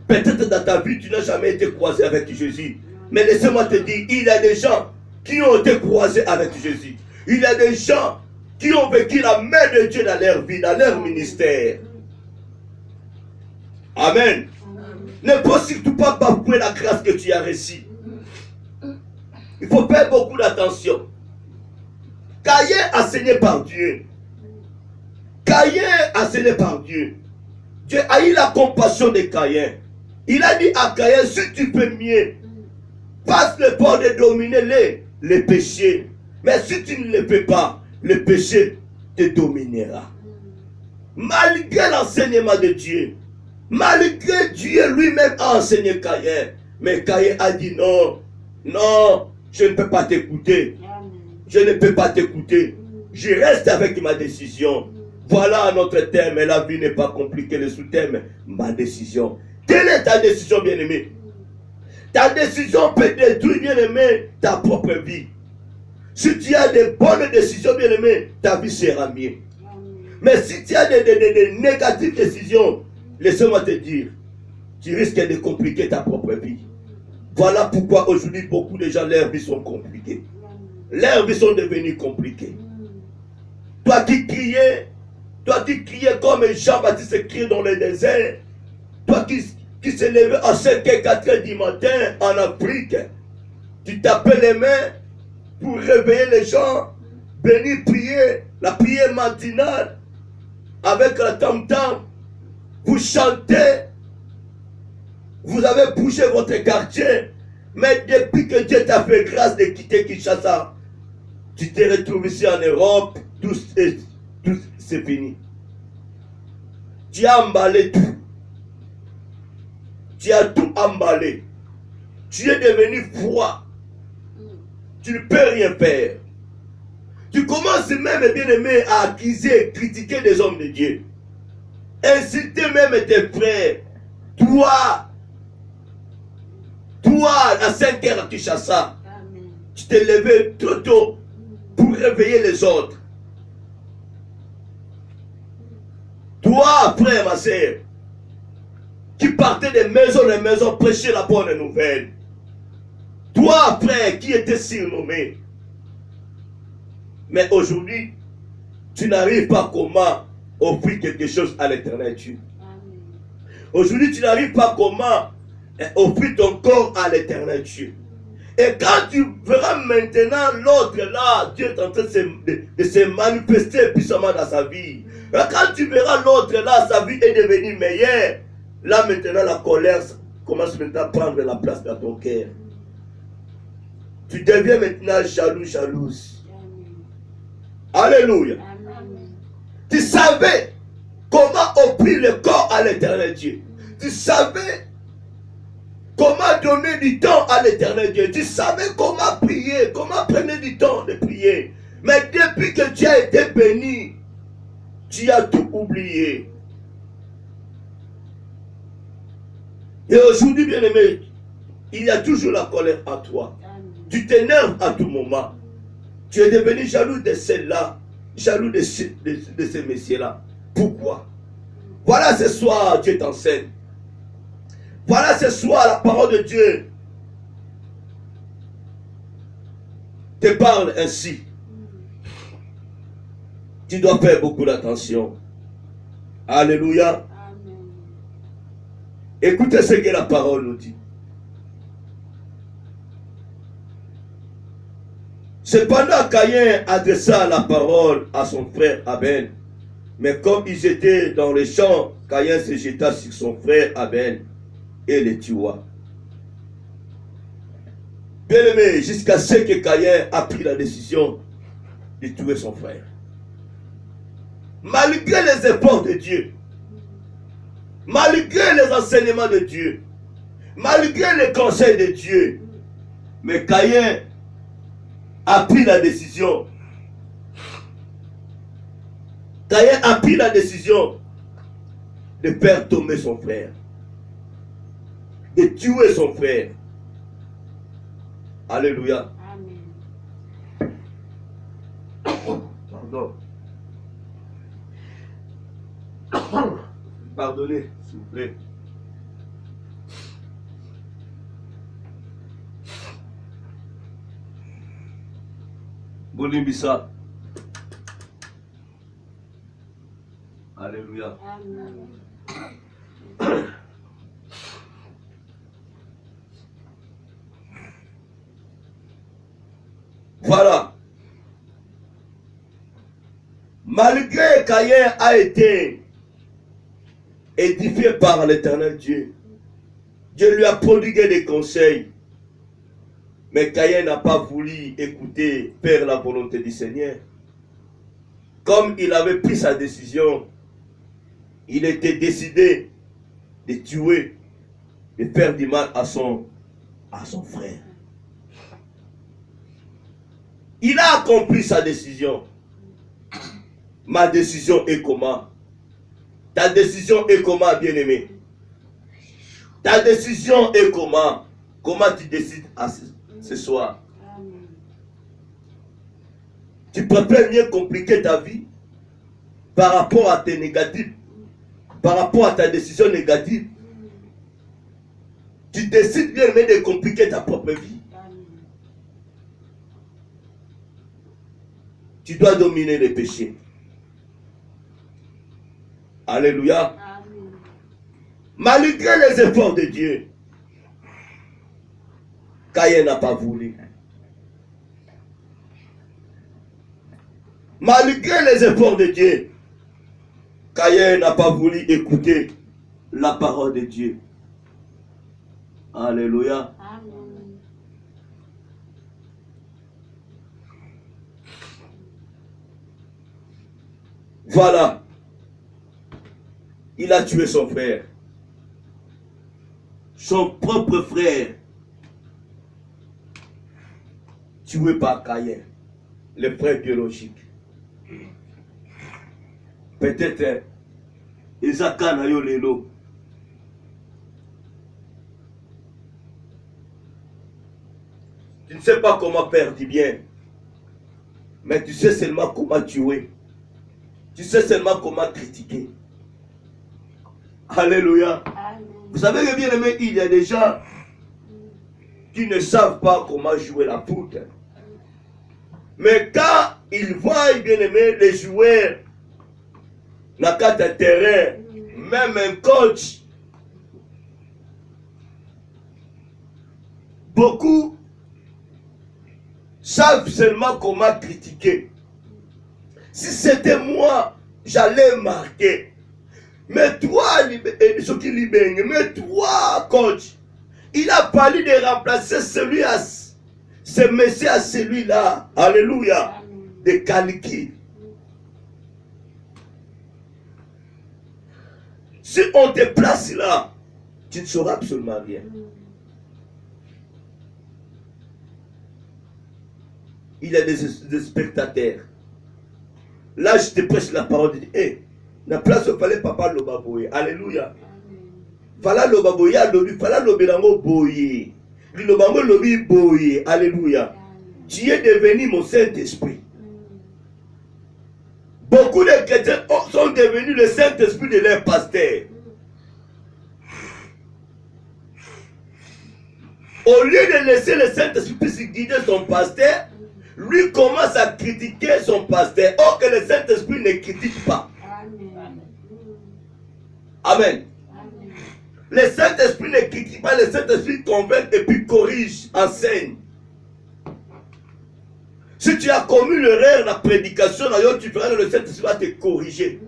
Peut-être dans ta vie, tu n'as jamais été croisé avec Jésus. Mais laisse-moi te dire, il y a des gens qui ont été croisés avec Jésus. Il y a des gens qui ont vécu la main de Dieu dans leur vie, dans leur ministère. Amen. Ne peux surtout pas bafouer la grâce que tu as reçue. Il faut faire beaucoup d'attention. Caïn enseigné par Dieu. Caïn enseigné par Dieu. Dieu a eu la compassion de Caïn. Il a dit à Caïn, si tu peux mieux, passe le port de dominer les péchés. Mais si tu ne le fais pas, le péché te dominera. Malgré l'enseignement de Dieu, malgré Dieu lui-même a enseigné Caïn, mais Caïn a dit non, non, je ne peux pas t'écouter. Je ne peux pas t'écouter. Je reste avec ma décision. Voilà notre thème, et la vie n'est pas compliquée, le sous-thème, ma décision. Quelle est ta décision, bien-aimé? Ta décision peut détruire, bien-aimé, ta propre vie. Si tu as de bonnes décisions, bien-aimé, ta vie sera mieux. Mais si tu as des négatives décisions, laisse-moi te dire, tu risques de compliquer ta propre vie. Voilà pourquoi aujourd'hui, beaucoup de gens, leurs vies sont compliquées. Leurs vies sont devenues compliquées. Toi qui criais comme Jean-Baptiste criait dans le désert, toi qui se levait à 5 et 4 heures du matin en Afrique, tu tapais les mains pour réveiller les gens, venir prier, la prière matinale, avec la tam-tam, vous chantez, vous avez bougé votre quartier, mais depuis que Dieu t'a fait grâce de quitter Kinshasa, tu te retrouves ici en Europe, tout c'est fini. Tu as emballé tout. Tu as tout emballé. Tu es devenu froid. Tu ne peux rien faire. Tu commences même, bien aimé, à accuser, critiquer des hommes de Dieu. Insulter même tes frères. Toi, à 5 heures à Kinshasa, tu t'es levé trop tôt pour réveiller les autres. Toi, frère, ma soeur, qui partait de maison en maison prêcher la bonne nouvelle. Toi, frère, qui était surnommé. Mais aujourd'hui, tu n'arrives pas comment offrir quelque chose à l'éternel Dieu. Aujourd'hui, tu n'arrives pas comment offrir ton corps à l'éternel Dieu. Et quand tu verras maintenant l'autre là, Dieu est en train de se manifester puissamment dans sa vie. Et quand tu verras l'autre là, sa vie est devenue meilleure. Là maintenant la colère commence maintenant à prendre la place dans ton cœur. Tu deviens maintenant jaloux, jalouse. Alléluia. Tu savais comment offrir le corps à l'éternel Dieu. Tu savais comment donner du temps à l'éternel Dieu. Tu savais comment prier, comment prendre du temps de prier. Mais depuis que tu as été béni, tu as tout oublié. Et aujourd'hui, bien-aimé, il y a toujours la colère en toi. Tu t'énerves à tout moment. Tu es devenu jaloux de celle-là, jaloux de ces messieurs-là. Pourquoi? Voilà ce soir, Dieu t'enseigne. Voilà ce soir, la parole de Dieu te parle ainsi. Tu dois faire beaucoup d'attention. Alléluia. Écoutez ce que la parole nous dit. Cependant, Caïn adressa la parole à son frère Abel. Mais comme ils étaient dans les champs, Caïn se jeta sur son frère Abel et le tua. Bien aimé, jusqu'à ce que Caïn a pris la décision de tuer son frère. Malgré les efforts de Dieu, malgré les enseignements de Dieu, malgré les conseils de Dieu, mais Caïn a pris la décision. Caïn a pris la décision de faire tomber son frère, de tuer son frère. Alléluia. Amen. Pardon. Pardonnez, s'il vous plaît. Bolimbisa. Alléluia. Amen. Voilà. Malgré Caïn a été édifié par l'Éternel Dieu, Dieu lui a prodigué des conseils, mais Caïn n'a pas voulu écouter, faire la volonté du Seigneur. Comme il avait pris sa décision, il était décidé de tuer, de faire du mal à son frère. Il a accompli sa décision. Ma décision est comment? Ta décision est comment, bien-aimé? Ta décision est comment? Comment tu décides ce soir? Tu préfères mieux compliquer ta vie par rapport à tes négatifs, par rapport à ta décision négative. Tu décides bien de compliquer ta propre vie. Tu dois dominer les péchés. Alléluia. Amen. Malgré les efforts de Dieu, Caïn n'a pas voulu. Malgré les efforts de Dieu, Caïn n'a pas voulu écouter la parole de Dieu. Alléluia. Amen. Voilà. Il a tué son frère. Son propre frère. Tué par Caïn. Le frère biologique. Peut-être Isaac na yo lelo. Tu ne sais pas comment faire du bien. Mais tu sais seulement comment tuer. Tu sais seulement comment critiquer. Alléluia. Amen. Vous savez que bien aimé, il y a des gens qui ne savent pas comment jouer la foot. Mais quand ils voient bien aimé les joueurs dans le terrain, même un coach, beaucoup savent seulement comment critiquer. Si c'était moi, j'allais marquer. Mais toi, mais toi, coach, il a fallu de remplacer celui à ce monsieur à celui-là. Alléluia. De calculer. Si on te place là, tu ne sauras absolument rien. Il y a des spectateurs. Là, je te prêche la parole de Dieu. Hey, la place où fallait papa lobaboye. Alléluia. Fala lobaboye, fala lobelango boye. Lobango lobi boye. Alléluia. Tu es devenu mon Saint-Esprit. Beaucoup de chrétiens sont devenus le Saint-Esprit de leur pasteur. Au lieu de laisser le Saint-Esprit guider son pasteur, lui commence à critiquer son pasteur. Or que le Saint-Esprit ne critique pas. Amen. Amen. Amen. Le Saint-Esprit ne critique pas, le Saint-Esprit convainc et puis corrige, enseigne. Si tu as commis l'erreur dans la prédication, tu verras que le Saint-Esprit va te corriger.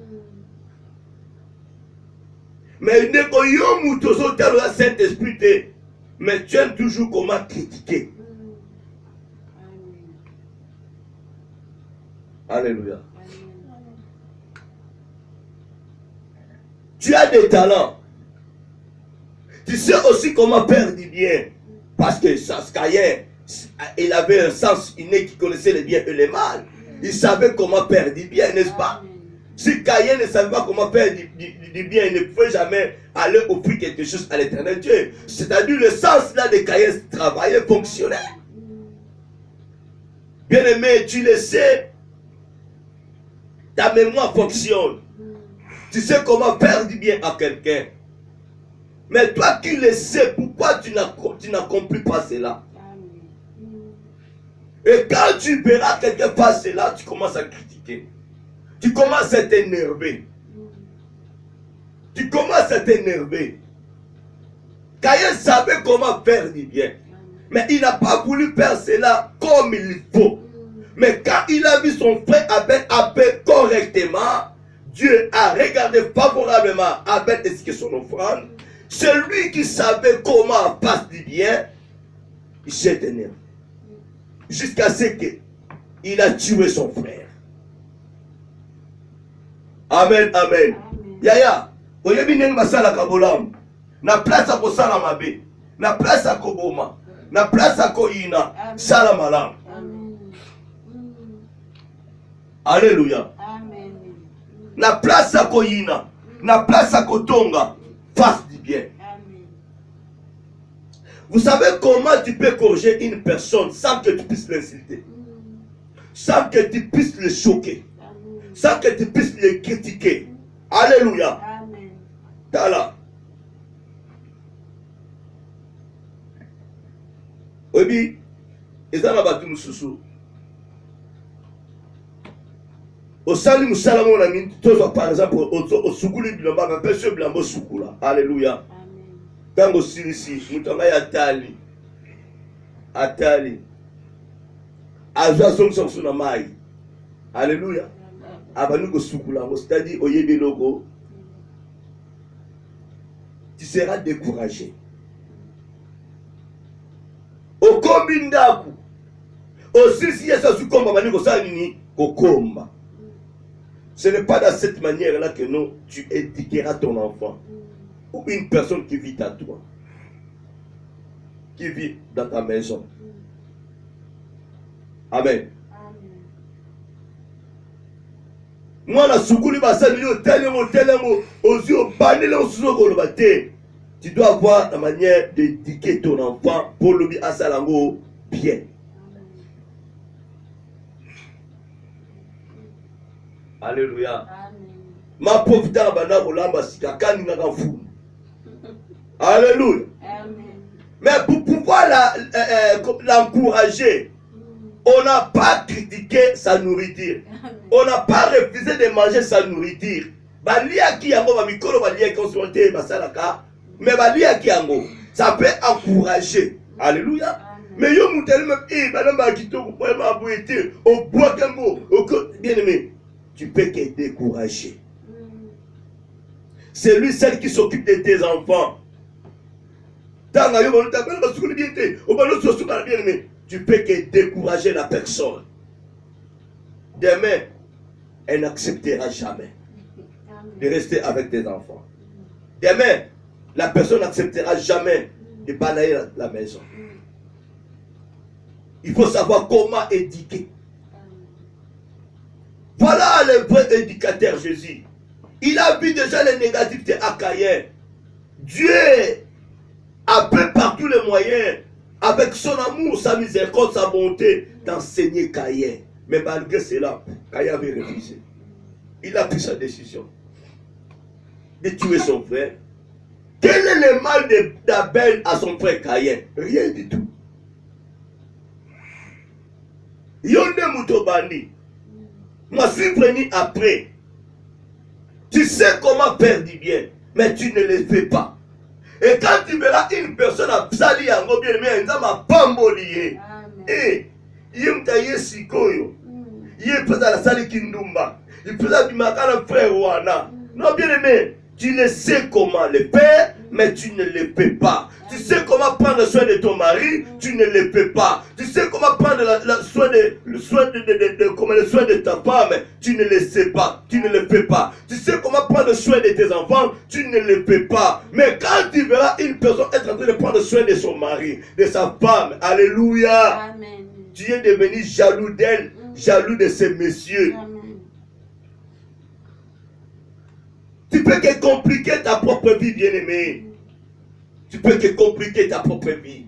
Mais dès que le Saint-Esprit mais tu aimes toujours comment critiquer. Alléluia. Tu as des talents. Tu sais aussi comment faire du bien. Parce que Caïn, il avait un sens inné qui connaissait le bien et le mal. Il savait comment faire du bien, n'est-ce pas? Si Caïn ne savait pas comment faire du bien, il ne pouvait jamais aller offrir quelque chose à l'éternel Dieu. C'est-à-dire le sens là de Caïn travaillait, fonctionnait. Bien aimé, tu le sais, ta mémoire fonctionne. Tu sais comment faire du bien à quelqu'un. Mais toi qui le sais, pourquoi tu n'accomplis pas cela? Et quand tu verras quelqu'un faire cela, tu commences à critiquer. Tu commences à t'énerver. Tu commences à t'énerver. Caïn savait comment faire du bien. Mais il n'a pas voulu faire cela comme il faut. Mais quand il a vu son frère Abel correctement, Dieu a regardé favorablement Abel et ce que son offrande. Celui qui savait comment faire du bien, il s'est énervé. Jusqu'à ce qu'il a tué son frère. Amen, amen. Yaya, oyebi ndenge basalaka bolamu. Na place ya kosala mabe, na place ya koboma, na place ya koyina, sala malamu. Alléluia. Na place ya koyina, na place ya kotonga, fasse du bien. Vous savez comment tu peux corriger une personne sans que tu puisses l'insulter, sans que tu puisses le choquer, sans que tu puisses le critiquer. Alléluia. Tala. Obi, ezana batu mususu. Osali musala mona mingi tozo par exemple osukuli bilamba ba pese bilamba sukula. Alléluia. Tango silisi mutanga ya atali azwa somso na mai. Alléluia. Abanu ko sukula, c'est-à-dire oyebi logo. Tu seras découragé. Okombi ndaku. Aussi si yesa sukomba bani ko sala nini kokomba. Ce n'est pas dans cette manière-là que non, tu éduqueras ton enfant. Ou une personne qui vit à toi. Qui vit dans ta maison. Amen. Moi, la soukouli basani yo telemo osio banile osuso kolobate. Tu dois avoir la manière d'éduquer ton enfant pour lui asalango bien. Alléluia. Ma pauvre dame bana kolamba sika kaninga fou. Alléluia. Mais pour pouvoir l'encourager, on n'a pas critiqué sa nourriture. On n'a pas refusé de manger sa nourriture. Balia ki yango ba mikolo balia ki onsote basalaka. Mais balia ki yango, ça peut encourager. Alléluia. Mais yo muteli même balamba kitoko pour m'abouiter au bois kambo, bien aimé. Tu peux te décourager. C'est lui, celle qui s'occupe de tes enfants. Tu peux que décourager la personne. Demain, elle n'acceptera jamais de rester avec tes enfants. Demain, la personne n'acceptera jamais de balayer la maison. Il faut savoir comment éduquer. Voilà le vrai éducateur Jésus. Il a vu déjà les négativités à Caïn. Dieu a fait par tous les moyens, avec son amour, sa miséricorde, sa bonté, d'enseigner Caïn. Mais malgré cela, Caïn avait refusé. Il a pris sa décision de tuer son frère. Quel est le mal d'Abel à son frère Caïn? Rien du tout. Yonde Moutobani. Moi, je suis venu après. Tu sais comment faire du bien, mais tu ne le fais pas. Et quand tu verras une personne à Psali Yango bien aimé, elle m'a pambolié. Et il me sikoyo. Il peut la salle Kindumba. Il peut la bimakana frère Wana. Non, bien aimé, tu le sais comment le faire, mais tu ne le fais pas. Tu sais comment prendre soin de ton mari, tu ne le fais pas. Tu sais comment prendre le soin de ta femme, tu ne le sais pas, tu ne le fais pas. Tu sais comment prendre soin de tes enfants, tu ne le fais pas. Mais quand tu verras une personne être en train de prendre soin de son mari, de sa femme, alléluia, amen, tu es devenu jaloux d'elle, jaloux de ces messieurs. Amen. Tu peux que compliquer ta propre vie, bien-aimé. Tu peux que compliquer ta propre vie.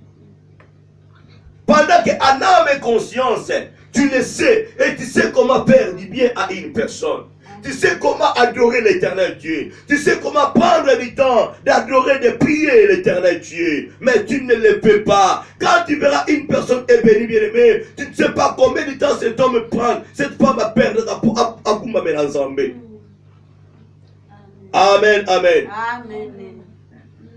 Pendant qu'en âme et conscience, tu le sais et tu sais comment faire du bien à une personne. Tu sais comment adorer l'éternel Dieu. Tu sais comment prendre du temps d'adorer, de prier l'éternel Dieu. Mais tu ne le fais pas. Quand tu verras une personne bénie, bien-aimée, tu ne sais pas combien de temps cet homme prend, cette femme à perdre à Kumba Mélanzambé. Amen, amen. Amen.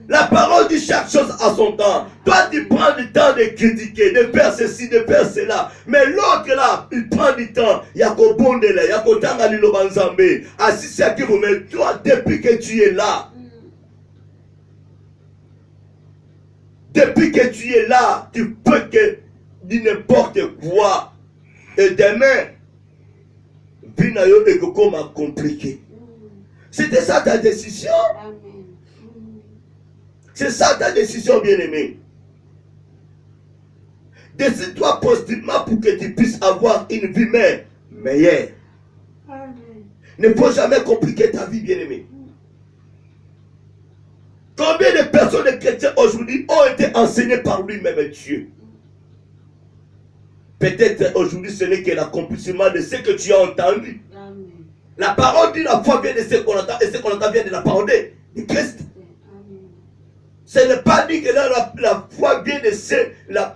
La parole dit chaque chose à son temps. Toi, tu prends du temps de critiquer, de faire ceci, de faire cela. Mais l'autre là, il prend du temps. Il y a qu'au bon délai, il y a qu'au temps à l'Ilobanzambé. Assis, c'est qui vous met. Toi, depuis que tu es là, depuis que tu es là, tu peux que dire n'importe quoi. Et demain, Binayo et Koko m'a compliqué. C'était ça ta décision. C'est ça ta décision, bien-aimé. Décide-toi positivement pour que tu puisses avoir une vie meilleure. Ne faut jamais compliquer ta vie, bien-aimé. Combien de personnes de chrétiens aujourd'hui ont été enseignées par lui-même Dieu? Peut-être aujourd'hui ce n'est que l'accomplissement de ce que tu as entendu. La parole dit la foi vient de ce qu'on entend et ce qu'on entend vient de la parole de Christ. Ce n'est pas dit que là, la foi vient de ce, la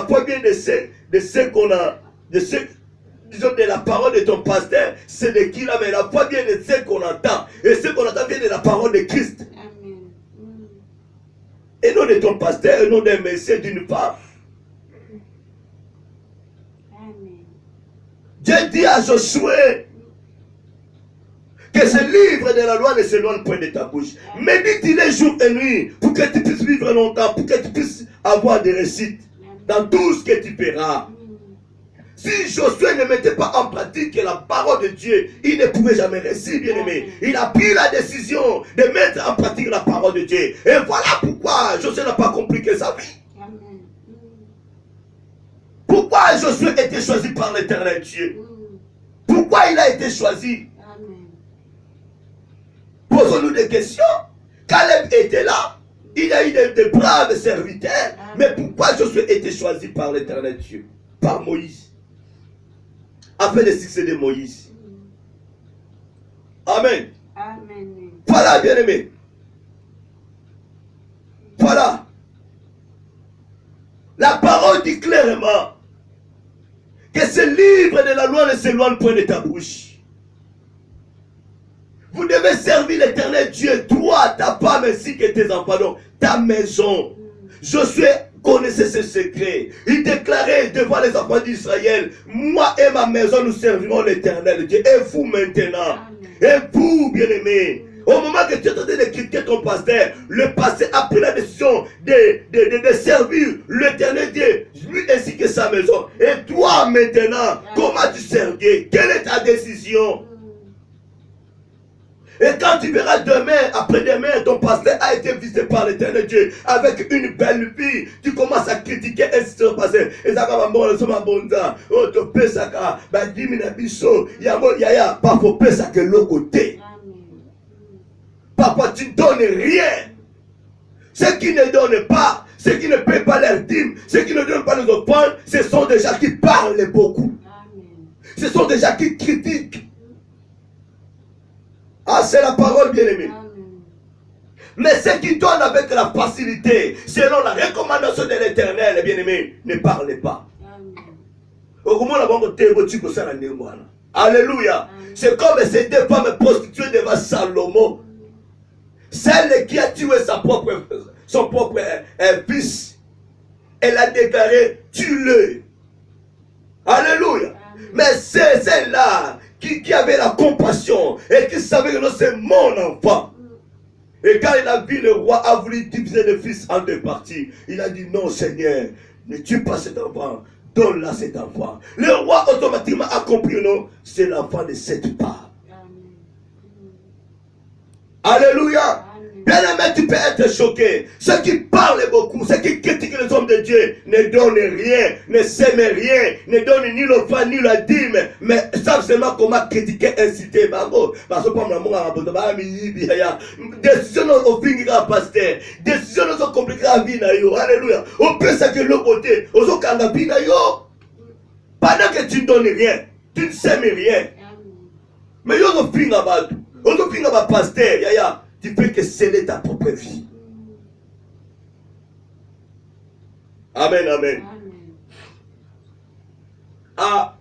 foi vient de ce qu'on a, disons de la parole de ton pasteur, c'est de qui là, mais la foi vient de ce qu'on entend. Et ce qu'on entend vient de la parole de Christ. Amen. Et non de ton pasteur, et non d'un messie, d'une femme. Amen. Dieu dit à Josué que ce livre de la loi ne s'éloigne point de ta bouche. Médite-les jour et nuit pour que tu puisses vivre longtemps, pour que tu puisses avoir des réussites dans tout ce que tu feras. Si Josué ne mettait pas en pratique la parole de Dieu, il ne pouvait jamais réussir, bien-aimé. Il a pris la décision de mettre en pratique la parole de Dieu. Et voilà pourquoi Josué n'a pas compliqué sa vie. Pourquoi Josué était choisi par l'éternel Dieu? Pourquoi il a été choisi? Posons-nous des questions. Caleb était là. Il a eu de braves serviteurs. Mais pourquoi Josué était choisi par l'éternel Dieu? Par Moïse. Après le succès de Moïse. Amen. Amen. Voilà, bien-aimé. Voilà. La parole dit clairement que ce livre de la loi ne s'éloigne point de ta bouche. Vous devez servir l'éternel Dieu, toi, ta femme ainsi que tes enfants, donc ta maison. Josué connaissait ce secret. Il déclarait devant les enfants d'Israël, moi et ma maison nous servirons l'éternel Dieu. Et vous maintenant, et vous bien-aimés, au moment que tu es en train de critiquer ton pasteur, le pasteur a pris la décision de servir l'éternel Dieu, lui ainsi que sa maison. Et toi maintenant, comment tu sers Dieu? Quelle est ta décision? Et quand tu verras demain, après-demain, ton pasteur a été visité par l'éternel Dieu avec une belle vie, tu commences à critiquer et ce qui se passe. Et ça va bon, ça va bon, oh, tu peux ça, bah, dis mina biso, yaya, pas faut pas ça que l'autre côté. Papa, tu ne donnes rien. Ceux qui ne donnent pas, ceux qui ne paient pas leur dîme, ceux qui ne donnent pas les offrandes, ce sont des gens qui parlent beaucoup. Ce sont des gens qui critiquent. Ah, c'est la parole, bien-aimée. Mais ceux qui donnent avec la facilité, selon la recommandation de l'éternel, bien-aimé, ne parlez pas. Alléluia. C'est comme ces deux femmes prostituées devant Salomon. Celle qui a tué sa propre elle a déclaré, tue-le. Alléluia. Mais c'est celle-là qui avait la compassion et qui savait que non, c'est mon enfant. Et quand il a vu le roi a voulu diviser le fils en deux parties, il a dit non Seigneur, ne tue pas cet enfant, donne-la cet enfant. Le roi automatiquement a compris, non, c'est l'enfant de cette part. Alléluia. Bien aimé, tu peux être choqué. Ceux qui parlent beaucoup, ceux qui critiquent les hommes de Dieu, ne donnent rien, ne sèment rien, ne donnent ni l'offrande ni la dîme, mais savent seulement comment critiquer, inciter. Parce que pour moi, décision au fin de pasteur, décision au compliqué à vie. Alléluia. On peut ça que l'autre côté, aux autres quand la vie. Pendant que tu ne donnes rien, tu ne sèmes rien. Mais il y a un fin à battre. Au fin de pasteur, tu peux que sceller ta propre vie. Amen, amen. Ah,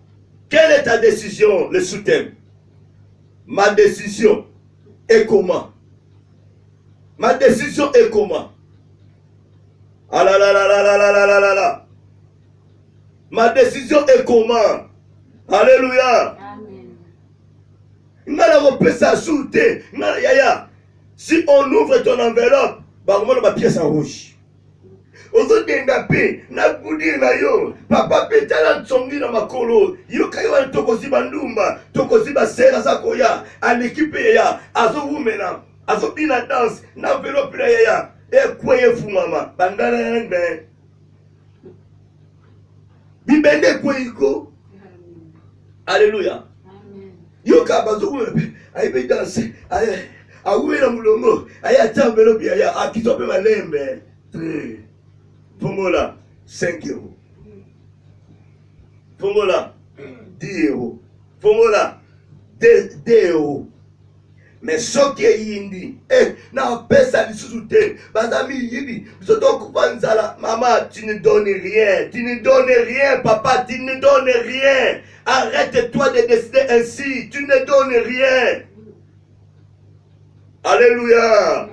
quelle est ta décision, le sous-thème? Ma décision est comment? Ma décision est comment? Ah là là là là là là là là là. Ma décision est comment? Alléluia. Si on ouvre ton enveloppe, on a ma pièce en rouge. Papa petala tsongi na makolo yo kayo tokozi bandumba tokozi ba sera sakoya en équipe ya azo wumena azo bina danse na enveloppe ya e kweye fumama bandana ngbe bibende kweyiko. Alléluia. Yo ka bazo wumena ay be danse ay awumena mulongo ay ata enveloppe ya akizope malembe. Pongola 5 euros. Pongola 10 euros. Pongola 2 euros. Mais ce qui est indi, n'a pas ça de sous-souter. Bazami yidi, maman, tu ne donnes rien. Tu ne donnes rien, papa, tu ne donnes rien. Arrête-toi de décider ainsi. Tu ne donnes rien. Alléluia.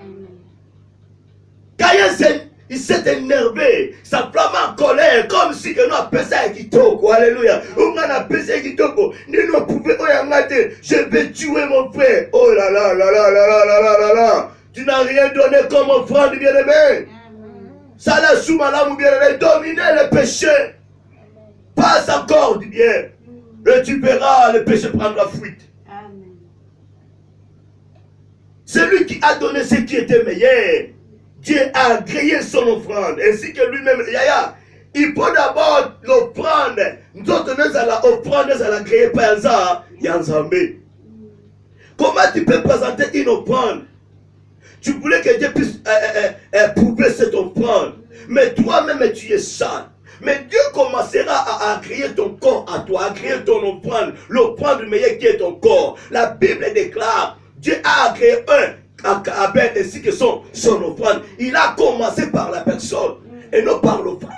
Il s'est énervé, sa flamme en colère, comme si que nous appelons ça Kitoko. Alléluia. On a appelé ça Kitoko. Nous ne pouvons pas dire, je vais tuer mon frère. Oh là là là là là là là là là là. Tu n'as rien donné comme offrande, bien-aimé. Ça l'a sous malade, bien-aimé. Dominer le péché. Passe encore du bien. Et tu verras, le péché prendra fuite. C'est lui qui a donné ce qui était meilleur. Dieu a agréé son offrande, ainsi que lui-même. Il faut d'abord l'offrande. Nous autres, nous allons offrande, nous allons agréer par ça. Yanzambe. Comment tu peux présenter une offrande? Tu voulais que Dieu puisse prouver cette offrande. Mais toi-même, tu es sale. Mais Dieu commencera à agréer ton corps à toi, à agréer ton offrande. L'offrande meilleure qui est ton corps. La Bible déclare, Dieu a agréé Abel ainsi que son offrande. Il a commencé par la personne et non par l'offrande.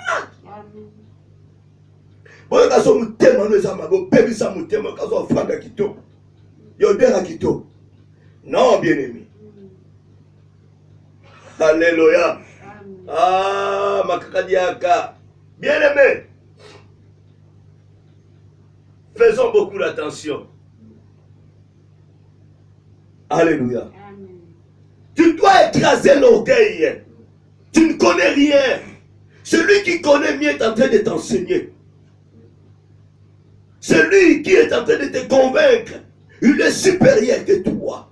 Non, bien-aimé. Alléluia. Ah, Makadiaka. Bien-aimé. Faisons beaucoup d'attention. Alléluia. Tu dois écraser l'orgueil. Tu ne connais rien. Celui qui connaît mieux est en train de t'enseigner. Celui qui est en train de te convaincre, il est supérieur que toi.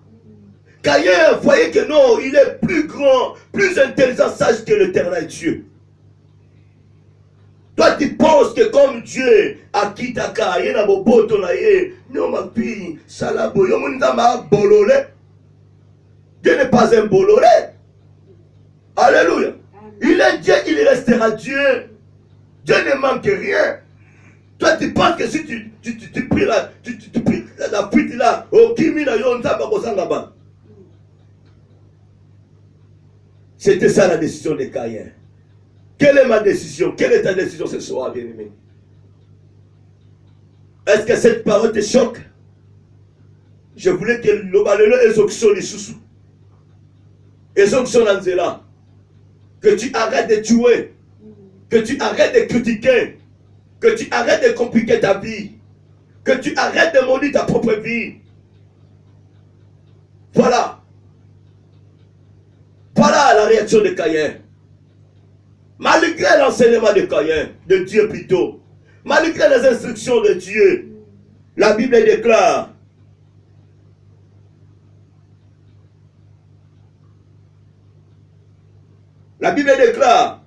Qu'ailleurs, voyez que non, il est plus grand, plus intelligent, sage que l'éternel Dieu. Toi, tu penses que comme Dieu a quitté ta il y a non, ma fille, salabo, bololé. Dieu n'est pas un boloré. Alléluia. Il est Dieu, il restera Dieu. Dieu ne manque rien. Toi, tu penses que si tu pries la fuite là, au Kimina Yonza Bakosangaba. C'était ça la décision de Caïn. Quelle est ma décision? Quelle est ta décision ce soir, bien-aimé? Est-ce que cette parole te choque? Je voulais que le exauction les sous. Que tu arrêtes de tuer. Que tu arrêtes de critiquer. Que tu arrêtes de compliquer ta vie. Que tu arrêtes de maudire ta propre vie. Voilà. Voilà la réaction de Caïn. Malgré l'enseignement de Caïn, de Dieu plutôt, malgré les instructions de Dieu, la Bible déclare,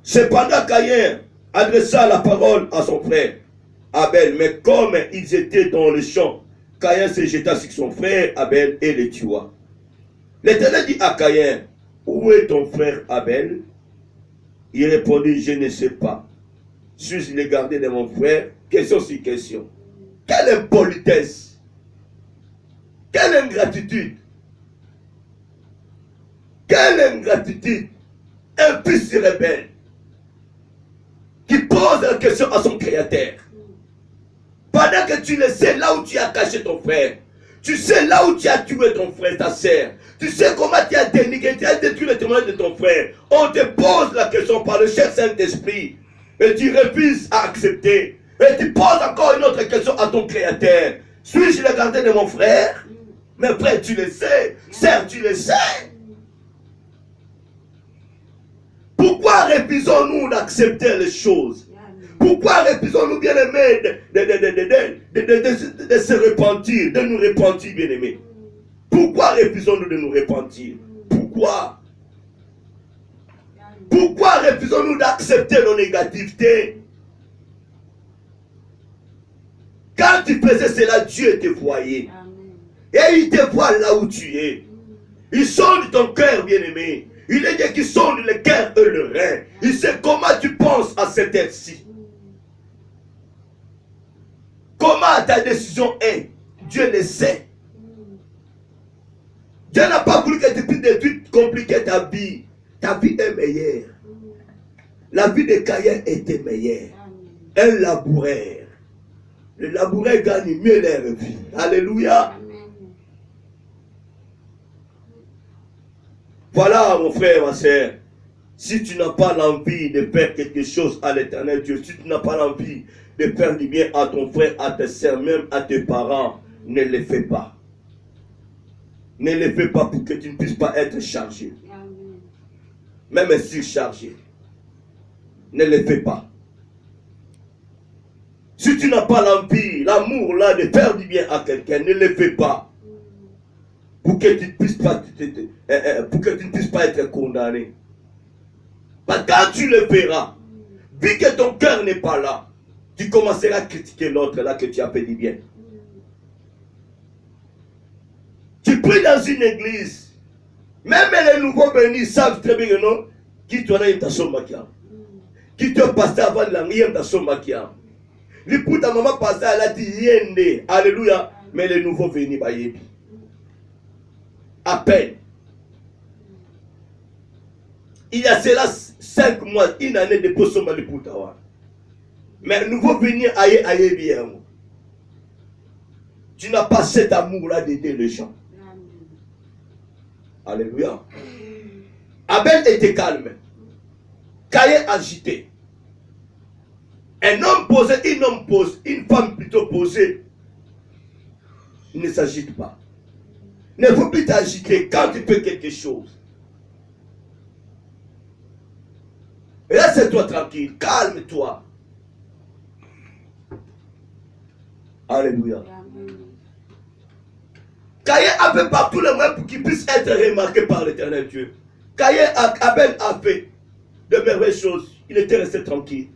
cependant Caïn adressa la parole à son frère Abel, mais comme ils étaient dans le champ, Caïn se jeta sur son frère Abel et le tua. L'Éternel dit à Caïn, où est ton frère Abel? Il répondit, je ne sais pas. Suis-je le gardien de mon frère? Question sur question. Quelle impolitesse! Quelle ingratitude! Quelle ingratitude! Un fils rebelle qui pose la question à son créateur. Pendant que tu le sais là où tu as caché ton frère, tu sais là où tu as tué ton frère, ta sœur, tu sais comment tu as dénigré, tu as détruit le témoignage de ton frère. On te pose la question par le cher Saint-Esprit et tu refuses à accepter. Et tu poses encore une autre question à ton créateur. Suis-je le gardien de mon frère? Mais frère, tu le sais. Sœur, tu le sais. Pourquoi refusons-nous d'accepter les choses? Pourquoi refusons-nous, bien-aimés, de se repentir, de nous repentir, bien-aimés? Pourquoi refusons-nous de nous repentir? Pourquoi? Pourquoi refusons-nous d'accepter nos négativités? Quand tu faisais cela, Dieu te voyait. Et il te voit là où tu es. Il sonde ton cœur, bien-aimé. Il est dit qu'il sonde le cœur et le rein. Il sait comment tu penses à cette heure-ci. Comment ta décision est. Dieu le sait. Dieu n'a pas voulu que tu puisses compliquer ta vie. Ta vie est meilleure. La vie de Caïn était meilleure. Un laboureur. Le laboureur gagne mieux leur vie. Alléluia. Voilà, mon frère, ma soeur. Si tu n'as pas l'envie de faire quelque chose à l'Éternel Dieu, si tu n'as pas l'envie de faire du bien à ton frère, à tes soeurs, même à tes parents, ne le fais pas. Ne le fais pas pour que tu ne puisses pas être chargé. Même surchargé. Ne le fais pas. Si tu n'as pas l'envie, l'amour là de faire du bien à quelqu'un, ne le fais pas. Pour que tu ne puisses pas être condamné. Parce que quand tu le feras, vu que ton cœur n'est pas là, tu commenceras à critiquer l'autre là que tu as fait du bien. Tu pries dans une église, même les nouveaux venus savent très bien que non, qui tu as eu ta sommakia. Qui te passe avant de la rième ta sommakia. Le pour ta maman passée, elle a dit yende, alléluia, mais les nouveaux venus, bah yébi. À peine. Il y a cela 5 mois, une année de posoma de Poutawa. Mais nouveau venir aïe bien. Tu n'as pas cet amour-là d'aider les gens. Alléluia. Abel était calme. Caïn agité. Un homme posé, une femme plutôt posée ne s'agite pas. Ne faut plus t'agiter quand tu fais quelque chose. Laisse-toi tranquille, calme-toi. Alléluia. Caïn a fait partout le moyens pour qu'il puisse être remarqué par l'Éternel Dieu. Abel a fait de merveilleuses choses. Il était resté tranquille.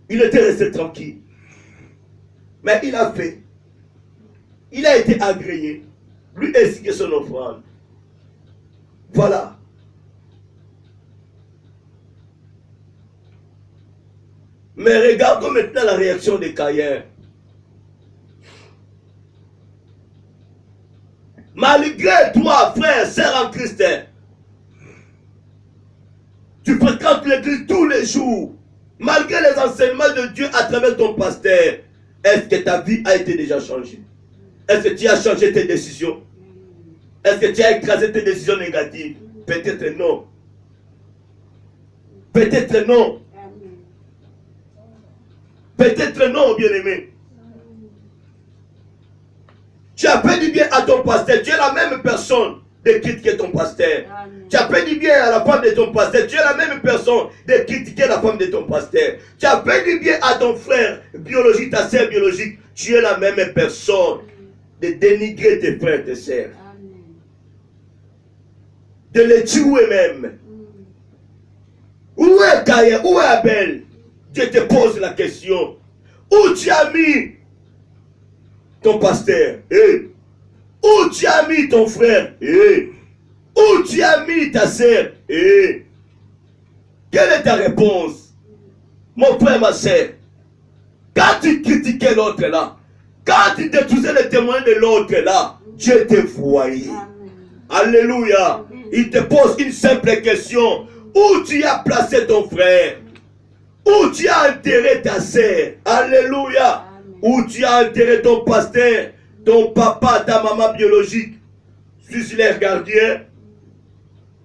Il était resté tranquille. Mais il a fait. Il a été agréé. Lui ainsi que son offrande. Voilà. Mais regardons maintenant la réaction de Caïn. Malgré toi, frère, sœur en Christ, tu fréquentes l'église tous les jours. Malgré les enseignements de Dieu à travers ton pasteur, est-ce que ta vie a été déjà changée? Est-ce que tu as changé tes décisions? Est-ce que tu as écrasé tes décisions négatives? Peut-être non. Peut-être non. Peut-être non, bien-aimé. Tu as fait du bien à ton pasteur. Tu es la même personne de critiquer ton pasteur. Tu as fait du bien à la femme de ton pasteur. Tu es la même personne de critiquer la femme de ton pasteur. Tu as fait du bien à ton frère biologique, ta sœur biologique. Tu es la même personne de dénigrer tes frères et tes sœurs. De les tuer même. Où est Caïn? Où est Abel? Dieu te pose la question. Où tu as mis ton pasteur? Où tu as mis ton frère? Où tu as mis ta sœur? Quelle est ta réponse? Mon frère, ma sœur, quand tu critiquais l'autre là, quand tu détruisais les témoins de l'autre là, Dieu te voyait. Alléluia. Il te pose une simple question. Où tu as placé ton frère? Où tu as enterré ta sœur? Alléluia. Où tu as enterré ton pasteur, ton papa, ta maman biologique? Suis-je leur gardien?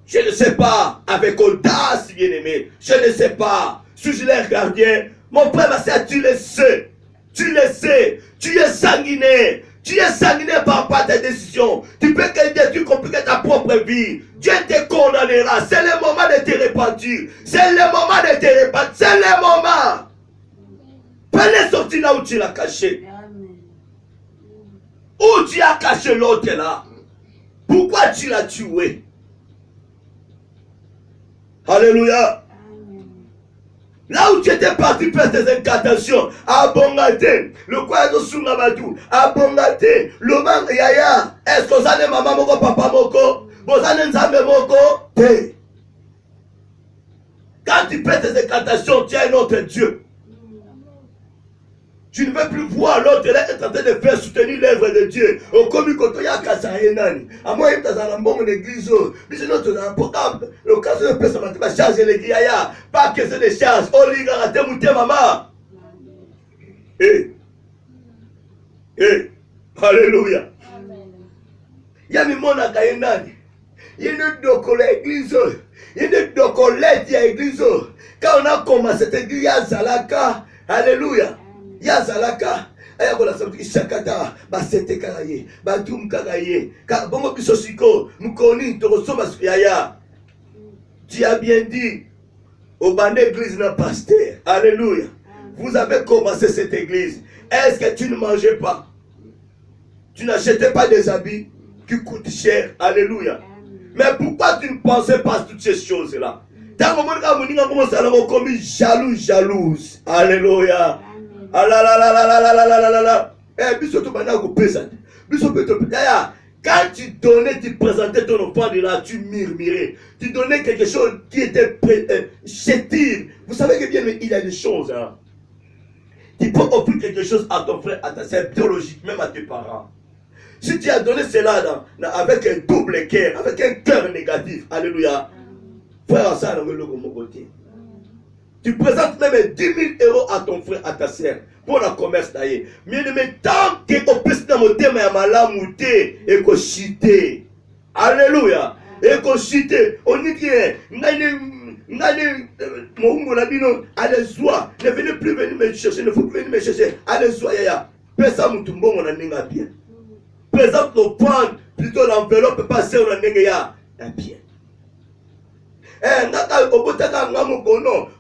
Je ne sais pas. Avec audace, bien-aimé. Je ne sais pas. Suis-je leur gardien? Mon frère, ma soeur, tu le sais. Tu le sais. Tu es sanguinaire. Tu es sanguinaire par rapport à tes décisions. Tu peux que tu compliques ta propre vie. Dieu te condamnera. C'est le moment de te repentir. C'est le moment de te repentir. C'est le moment. Prenez sortir là où tu l'as caché. Où tu as caché l'autre là? Pourquoi tu l'as tué? Alléluia. Là où tu étais parti faire tes incantations, à Bongate, le Kwazo Sungabatu, à Bongate, le Bang Yaya, est-ce que vous avez maman moko, papa moko, vous avez nzambe moko? Quand tu fais tes incantations, tu as un autre Dieu. Tu ne veux plus voir l'autre là être en train de faire soutenir l'œuvre de Dieu. Au commis quand il y a Kassayenani. À moi, il y a un bon église. Mais c'est notre important. Le cas de personne qui va charger l'église. Pas que c'est des charges. Oh, les gars, t'es mouté, maman. Alléluia. Il y a un monde à Kayenani. Il y a une doko l'église. Il y a une doko l'église. Quand on a commencé cette église, il y a Zalaka. Alléluia. Yazalaka aya kola sabiki shakata basete karaye badum karaye ka bongo bisosiko mukoni tokosoma yaya. Tu as bien dit au ban église na pasteur. Alléluia. Vous avez commencé cette église. Est-ce que tu ne mangeais pas? Tu n'achetais pas des habits qui coûtent cher? Alléluia. Mais pourquoi tu ne pensais pas à toutes ces choses là? Tant que mon commence à la commis jalouse. Alléluia. Ah là là là là là là là là là là. Quand tu donnais, tu présentais ton enfant de là, tu murmurais. Tu donnais quelque chose qui était chétif. Vous savez que bien, il y a des choses. Hein. Tu peux offrir quelque chose à ton frère, à ta soeur biologique, même à tes parents. Si tu as donné cela avec un double cœur, avec un cœur négatif, alléluia. Frère, ça, on le côté. Tu présentes même 10 000 euros à ton frère, à ta soeur, pour le commerce d'ailleurs. Mais tant que tu puisses dans mon thème, et que chiter. Alléluia. Et que chiter. On dit que ne venez plus venir me chercher, ne faut plus venir me chercher. Allez-y, yaya. Présente mon tombeau, on a bien. Présente nos points, plutôt l'enveloppe, passer on a bien.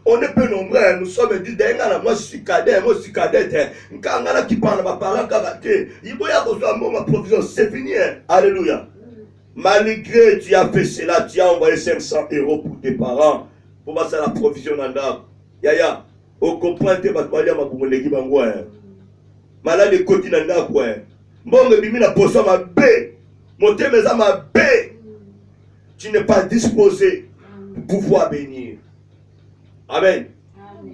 On est peu nombreux, nous sommes dit, moi je suis cadet, moi je suis cadette. Quand on a qui parle, ma parent, il faut y avoir ma provision, c'est fini. Alléluia. Malgré tu as fait cela, tu as envoyé 500 euros pour tes parents, pour passer la provision en dame. Yaya, on comprend que tu vas aller à ma boumou l'équipe en quoi. Malade de côté dans la quoi. Bon, je vais la poisson ma baie. Monter mes âmes ma baie. Tu n'es pas disposé pour pouvoir bénir. Amen. Amen.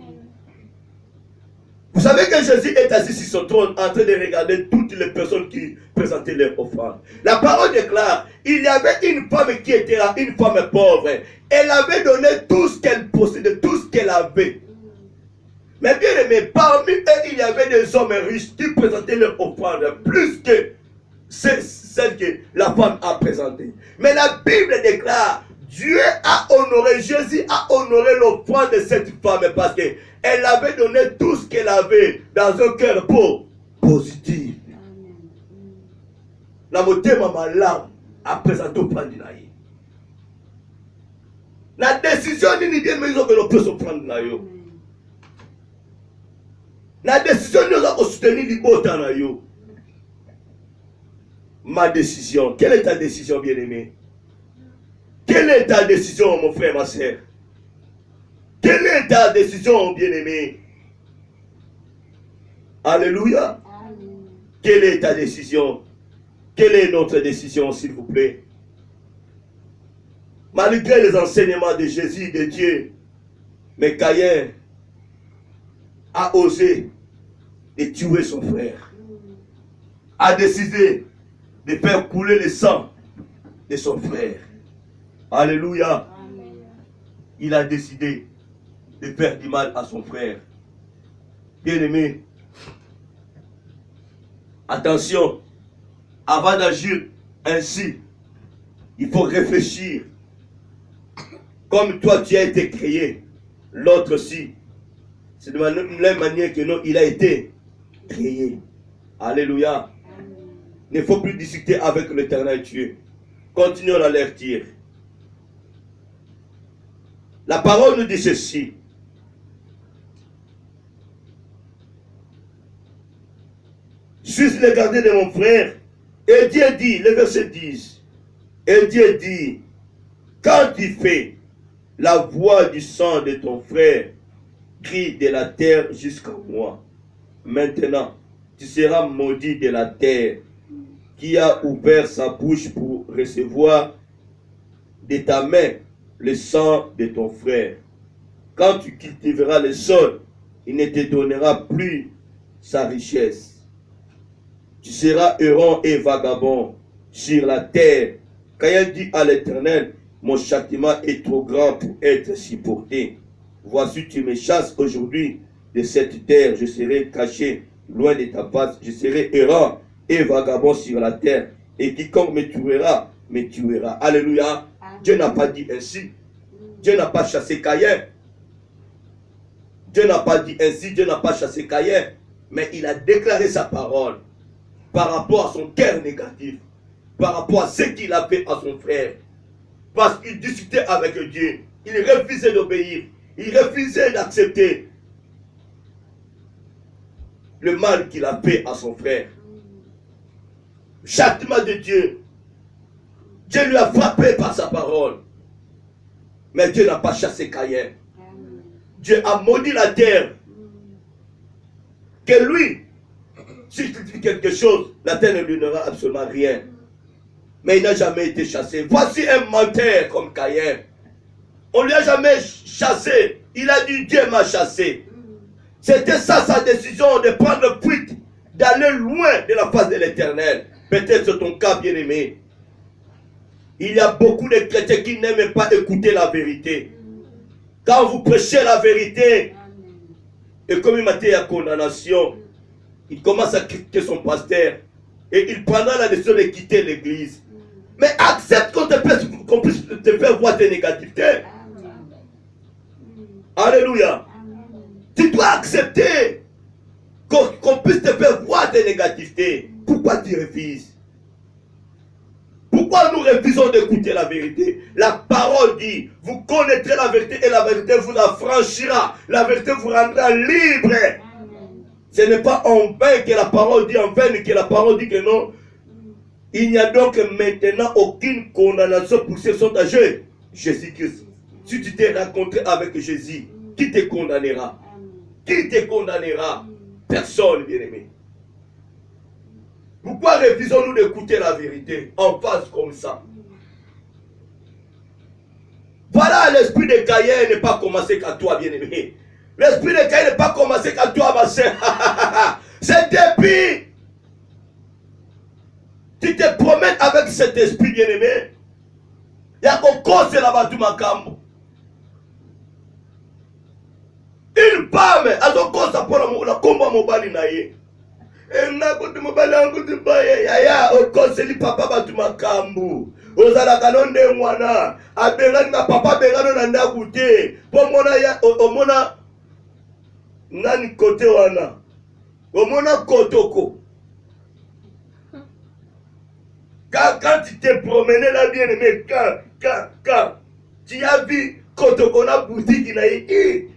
Vous savez que Jésus est assis sur son trône en train de regarder toutes les personnes qui présentaient leur offrande. La parole déclare, il y avait une femme qui était là, une femme pauvre. Elle avait donné tout ce qu'elle possédait, tout ce qu'elle avait. Mais bien aimé, parmi eux, il y avait des hommes riches qui présentaient leur offrande plus que celle que la femme a présentée. Mais la Bible déclare, Dieu a honoré, Jésus a honoré l'offrande de cette femme parce qu'elle avait donné tout ce qu'elle avait dans un cœur positif. La motema malamu apresente offrande na ye. La décision nini bien mais ils ont pu s'offrande na yo. La décision nous a soutenir l'ibota na yo. Ma décision, quelle est ta décision bien-aimé? Quelle est ta décision, mon frère, ma soeur? Quelle est ta décision, bien-aimé? Alléluia. Amen. Quelle est ta décision? Quelle est notre décision, s'il vous plaît? Malgré les enseignements de Jésus, de Dieu, mais Caïn a osé de tuer son frère. A décidé de faire couler le sang de son frère. Alléluia. Amen. Il a décidé de faire du mal à son frère. Bien-aimé, attention, avant d'agir ainsi, il faut réfléchir. Comme toi tu as été créé, l'autre aussi. C'est de la même manière que non, il a été créé. Alléluia. Il ne faut plus discuter avec l'Éternel Dieu. Continuons à leur dire. La parole nous dit ceci. Suis le gardien de mon frère. Et Dieu dit, le verset 10. Et Dieu dit, quand tu fais la voix du sang de ton frère, crie de la terre jusqu'à moi. Maintenant, tu seras maudit de la terre, qui a ouvert sa bouche pour recevoir de ta main le sang de ton frère. Quand tu cultiveras le sol, il ne te donnera plus sa richesse. Tu seras errant et vagabond sur la terre. Caïn dit à l'Éternel, mon châtiment est trop grand pour être supporté. Voici, tu me chasses aujourd'hui de cette terre. Je serai caché loin de ta face. Je serai errant et vagabond sur la terre. Et quiconque me tuera, me tuera. Alléluia. Amen. Dieu n'a pas dit ainsi. Dieu n'a pas chassé Caïn. Dieu n'a pas dit ainsi. Dieu n'a pas chassé Caïn. Mais il a déclaré sa parole par rapport à son cœur négatif. Par rapport à ce qu'il a fait à son frère. Parce qu'il discutait avec Dieu. Il refusait d'obéir. Il refusait d'accepter le mal qu'il a fait à son frère. Châtiment de Dieu. Dieu lui a frappé par sa parole. Mais Dieu n'a pas chassé Caïn. Dieu a maudit la terre. Que lui, s'il cultive quelque chose, la terre ne lui donnera absolument rien. Mais il n'a jamais été chassé. Voici un menteur comme Caïn. On ne lui a jamais chassé. Il a dit Dieu m'a chassé. C'était ça sa décision de prendre fuite, d'aller loin de la face de l'Éternel. Peut-être c'est ton cas, bien-aimé. Il y a beaucoup de chrétiens qui n'aiment pas écouter la vérité. Quand vous prêchez la vérité, et comme il m'a dit à condamnation, il commence à critiquer son pasteur et il prendra la décision de quitter l'église. Mais accepte qu'on puisse te faire voir tes négativités. Alléluia. Tu dois accepter qu'on puisse te faire voir tes négativités. Pourquoi tu refuses? Pourquoi nous refusons d'écouter la vérité? La parole dit, vous connaîtrez la vérité et la vérité vous affranchira. La vérité vous rendra libre. Ce n'est pas en vain que la parole dit, en vain que la parole dit que non. Il n'y a donc maintenant aucune condamnation pour ceux qui sont à Jésus-Christ. Si tu t'es rencontré avec Jésus, qui te condamnera? Qui te condamnera? Personne, bien-aimé. Pourquoi refusons-nous d'écouter la vérité en face comme ça? Voilà, l'esprit de Caïn n'est pas commencé qu'à toi, bien-aimé. L'esprit de Caïn n'est pas commencé qu'à toi, ma soeur. C'est depuis tu te promènes avec cet esprit, bien-aimé. Il y a qu'on cause là-bas du macambo. Une femme, elle a cause pour la combat mobile naïe. Enga kuti mobala kuti baye yaya okoseli papa batu makambu. Ozala kanonde mwana abengani na papa bengano na ndaku te. Po mona ya omona nani kote wana. Omona kotoko. Quand tu t'es promené là bien aimé, quand tu as vu kotoko na boutique na yi.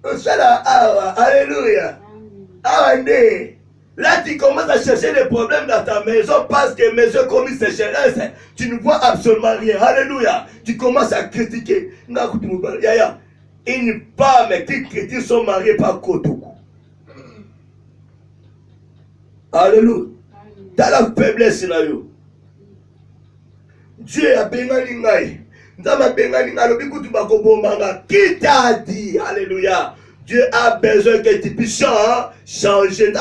Osala awa, alléluia. Awane. Là, tu commences à chercher des problèmes dans ta maison parce que maison comme sécheresse, tu ne vois absolument rien. Alléluia. Tu commences à critiquer. Yaya, une femme qui critique son mari par Kotoko. Alléluia. Dans la faiblesse là, yo. Dieu a béni ngai. Ndama béni ngai lobi kutu bakobo manga. Qui t'a dit? Alléluia. Dieu a besoin que tu puisses changer.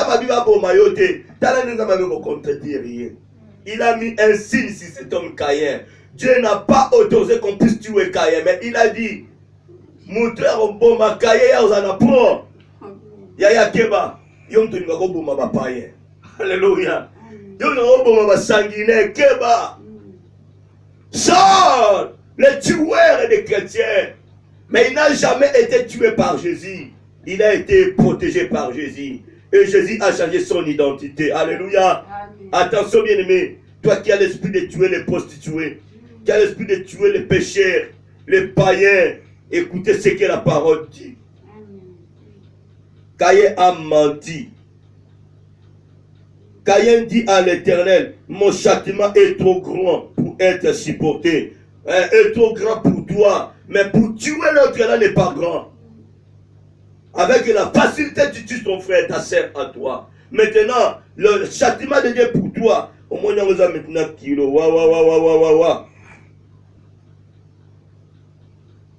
Il a mis un signe sur cet homme Caïn. Dieu n'a pas autorisé qu'on puisse tuer Caïn, mais il a dit montrer au bon Caïn, aux anapro. Yaya Keba, yom tu n'as pas bon ma païen. Alléluia. Yom n'as pas bon ma sanguinaire Keba. Saul, le tueur des chrétiens. Mais il n'a jamais été tué par Jésus. Il a été protégé par Jésus. Et Jésus a changé son identité. Alléluia. Amen. Attention bien aimé. Toi qui as l'esprit de tuer les prostituées. Qui as l'esprit de tuer les pécheurs. Les païens. Écoutez ce que la parole dit. Caïn a menti. Caïn dit à l'Éternel, mon châtiment est trop grand pour être supporté. Est trop grand pour toi. Mais pour tuer l'autre là n'est pas grand. Avec la facilité tu tues ton frère, ta sœur à toi. Maintenant, le châtiment de Dieu pour toi. Au moins on a maintenant kilo.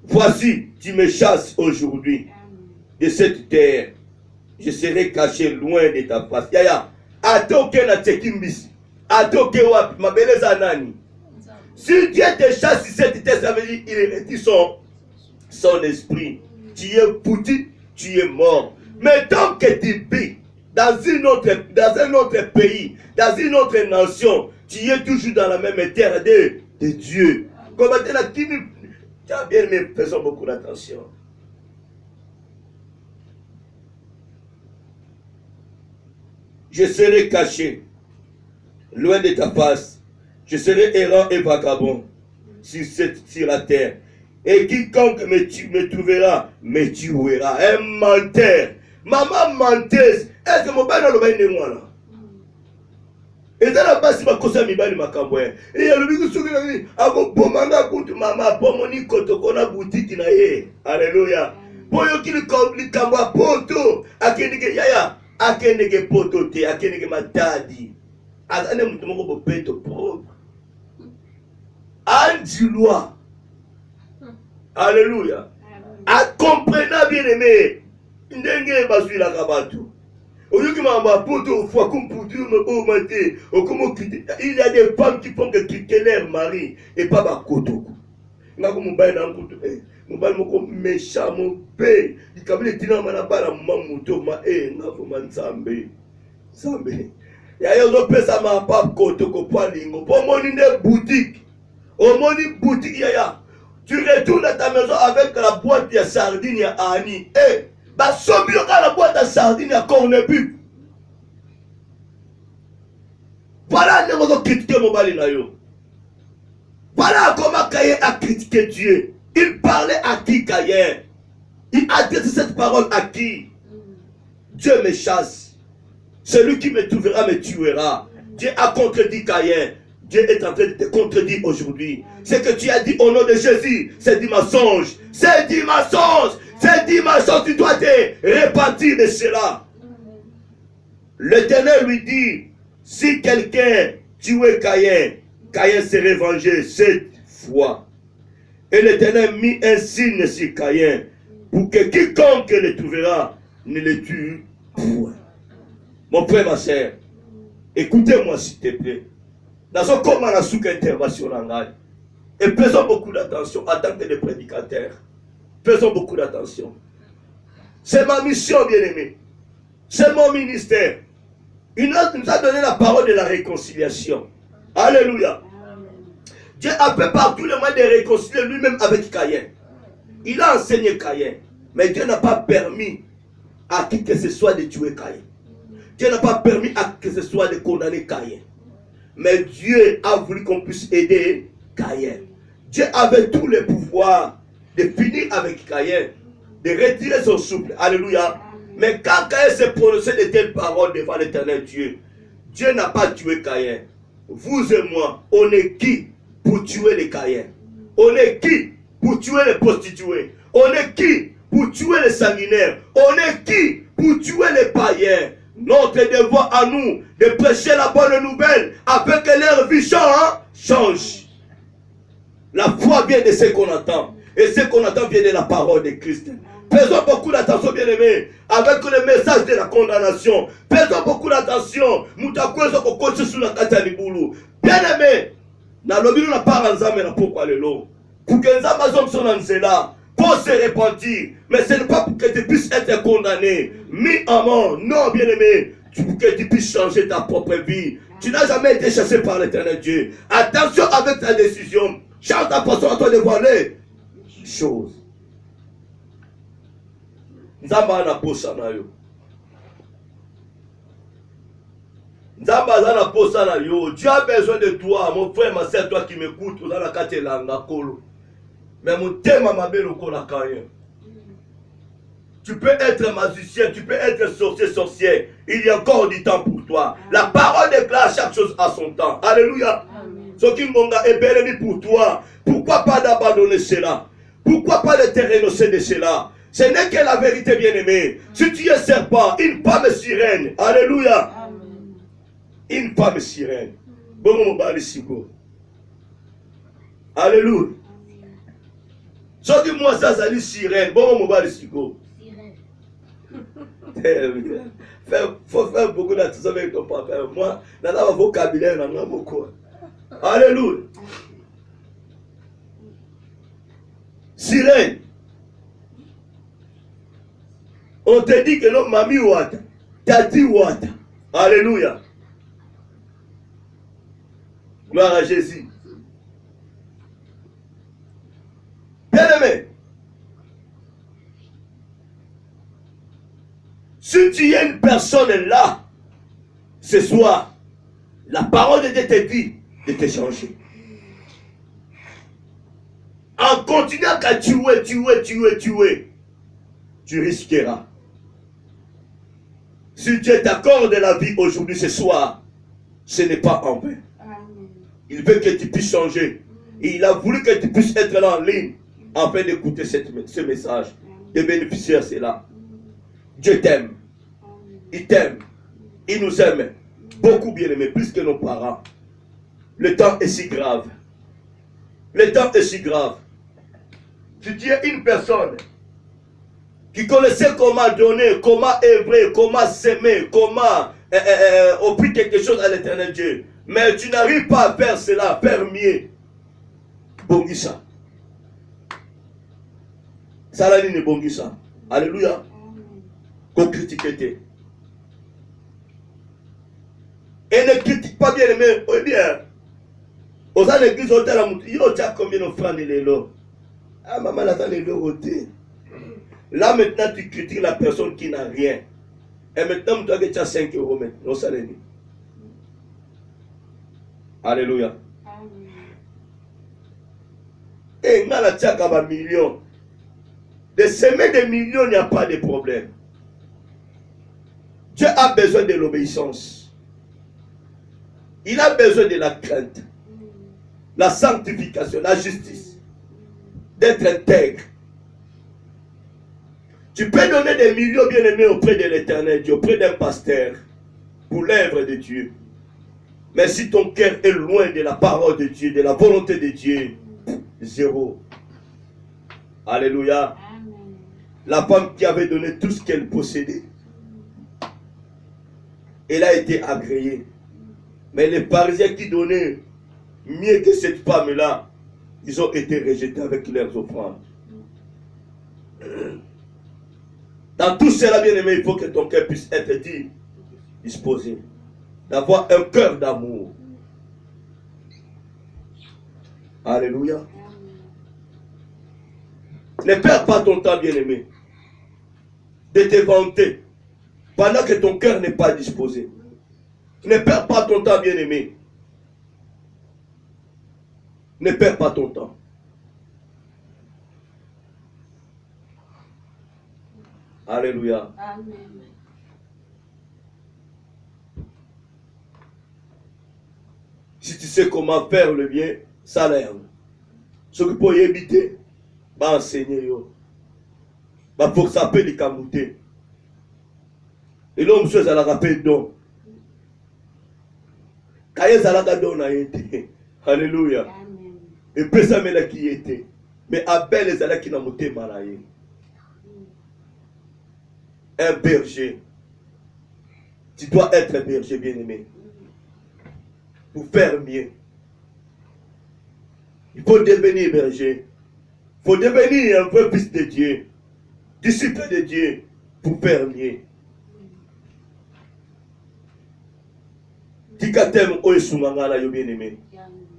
Voici, tu me chasses aujourd'hui de cette terre. Je serai caché loin de ta face. Yaya, atoke na tekimbisi. Atoke wapi, ma belle anani. Si Dieu te chasse sur cette terre, ça veut dire qu'il retire son esprit. Tu es foutu, tu es mort. Mais tant que tu vis dans un autre pays, dans une autre nation, tu es toujours dans la même terre de Dieu. Comme tu as bien aimé, faisons beaucoup d'attention. Je serai caché, loin de ta face. Je serai errant et vagabond sur la terre. Et quiconque me trouvera, me tuera. Un menteur. Maman menteuse. Est-ce que mon père n'a pas été moi là? Et dans la base, ma cosa mi bali makambwe. Et le bigu sugi ako bomanga kutu mama pomoni kotoko na boutique na ye. Alléluia. Boyo kili kompli kambwa poto. Akenike yaya. Akenike poto te. Akenike matadi. Azane mutumoko bopeto pro. Andilois. Alléluia. A comprenant bien aimé. Ndenge basui la kabatu. Il y a des femmes qui font que critiquer leur mari et pas ma kotoko. Nga ko mobile na nkutu mobile moko méchant mon père. Il kabile tina mana bala mamuto ma nga ko manzambe. Zambe. Ya yo pesa ma pap kotoko palingo. Po moni ne boutique. Au moni boutique ya. Tu retournes à ta maison avec la boîte de sardines à Annie. Bah, sobi la boîte à sardines à Cornebu. Voilà comment on critique mon balinayo. Voilà comment Caïn a critiqué Dieu. Il parlait à qui Caïn? Il a dit cette parole à qui? Dieu me chasse. Celui qui me trouvera me tuera. Dieu a contredit Caïn. Dieu est en train de te contredire aujourd'hui. Ce que tu as dit au nom de Jésus, c'est du mensonge. C'est du mensonge. C'est du mensonge. Tu dois te repentir de cela. L'Éternel lui dit, si quelqu'un tuait Caïn, Caïn serait vengé 7 fois. Et l'Éternel mit un signe sur Caïn pour que quiconque le trouvera ne le tue point. Mon frère, ma soeur, écoutez-moi s'il te plaît. Dans ce comment la sous-intervention et faisons beaucoup d'attention en tant que des prédicateurs. Faisons beaucoup d'attention. C'est ma mission, bien-aimé. C'est mon ministère. Il nous a donné la parole de la réconciliation. Alléluia. Dieu a fait par tous les moyens de réconcilier lui-même avec Caïn. Il a enseigné Caïn. Mais Dieu n'a pas permis à qui que ce soit de tuer Caïn. Dieu n'a pas permis à qui que ce soit de condamner Caïn. Mais Dieu a voulu qu'on puisse aider Caïn. Dieu avait tous les pouvoirs de finir avec Caïn, de retirer son souffle. Alléluia. Mais quand Caïn s'est prononcé de telles paroles devant l'Éternel Dieu, Dieu n'a pas tué Caïn. Vous et moi, on est qui pour tuer les Caïns? On est qui pour tuer les prostituées? On est qui pour tuer les sanguinaires? On est qui pour tuer les païens? Notre devoir à nous de prêcher la bonne nouvelle afin que leur vie change. La foi vient de ce qu'on entend. Et ce qu'on entend vient de la parole de Christ. Faisons beaucoup d'attention, bien-aimés, avec le message de la condamnation. Faisons beaucoup d'attention. Bien-aimés, nalobi na para nzambe na pourquoi le long. Pour que les Amazones sont dans cela, pour se repentir. Mais ce n'est pas pour que tu puisses être condamné, mis en mort. Non, bien-aimé, pour que tu puisses changer ta propre vie. Tu n'as jamais été chassé par l'Éternel Dieu. Attention avec ta décision. Change ta façon à toi de voir les choses. Nzamba na posa na yo. Nzamba na posa na yo. Dieu a besoin de toi, mon frère, ma soeur, toi qui m'écoutes, vous allez kate langa kolo. Mais mon thème ma belle au la Caïn. Tu peux être magicien, tu peux être sorcier. Il y a encore du temps pour toi. La parole déclare chaque chose à son temps. Alléluia. Ce qui est bel pour toi. Pourquoi pas d'abandonner cela? Pourquoi pas de te renoncer de cela? Ce n'est que la vérité, bien-aimée. Si tu es serpent, une femme sirène. Alléluia. Amen. Une femme sirène. Bon, mon bali siko. Alléluia. So dis moi ça, ça dit sirène. Bon, mon bali siko. Faut faire beaucoup d'attention avec ton papa. Moi, dans le vocabulaire, dans le beaucoup. Alléluia. Sirène. On te dit que non, mami wata, tati wata. Alléluia. Gloire à Jésus. Bien-aimé, si tu es une personne là, ce soir, la parole de Dieu te dit de te changer. En continuant à tuer, tu risqueras. Si Dieu t'accorde la vie aujourd'hui, ce soir, ce n'est pas en vain. Il veut que tu puisses changer. Et il a voulu que tu puisses être là en ligne afin d'écouter ce message, de bénéficier de cela. Dieu t'aime. Il t'aime. Il nous aime. Beaucoup bien aimé, plus que nos parents. Le temps est si grave. Le temps est si grave. Si tu es une personne qui connaissait comment donner, comment œuvrer, comment s'aimer, comment offrir quelque chose à l'Éternel Dieu, mais tu n'arrives pas à faire cela, faire mieux. Bongisa. Salani ne bongisa. Alléluia. Qu'on critique. Et ne critique pas bien aimé. Oui bien. Aux ans d'église, on t'a la mouture. Yo, tu as combien d'offrandes de l'élo? Ah, maman, attend l'élo ôté. Là, maintenant, tu critiques la personne qui n'a rien. Et maintenant, toi, tu as 5 euros maintenant. Ça l'est dit. Alléluia. Et dans la tchak à millions. De semer des millions, il n'y a pas de problème. Dieu a besoin de l'obéissance. Il a besoin de la crainte, la sanctification, la justice, d'être intègre. Tu peux donner des millions bien-aimés auprès de l'Éternel Dieu, auprès d'un pasteur, pour l'œuvre de Dieu. Mais si ton cœur est loin de la parole de Dieu, de la volonté de Dieu, zéro. Alléluia. Amen. La femme qui avait donné tout ce qu'elle possédait, elle a été agréée. Mais les Parisiens qui donnaient mieux que cette femme-là, ils ont été rejetés avec leurs offrandes. Dans tout cela, bien aimé, il faut que ton cœur puisse être dit, disposé. D'avoir un cœur d'amour. Alléluia. Ne perds pas ton temps, bien-aimé, de te vanter pendant que ton cœur n'est pas disposé. Ne perds pas ton temps, bien-aimé. Ne perds pas ton temps. Alléluia. Amen. Si tu sais comment faire le bien, ça l'air. Ce que pour y éviter, va enseigner yo. Va pour s'appeler les camoutés. Et l'homme chose à la rappel don. Kaye zalaka don a été. Alléluia. Et puis ça me qui était. Mais Abel les zalaki na mouté malaye. Un berger. Tu dois être un berger bien-aimé. Pour faire mieux. Il faut devenir berger. Il faut devenir un peu fils de Dieu. Disciple de Dieu. Pour faire mieux. Bien-aimé.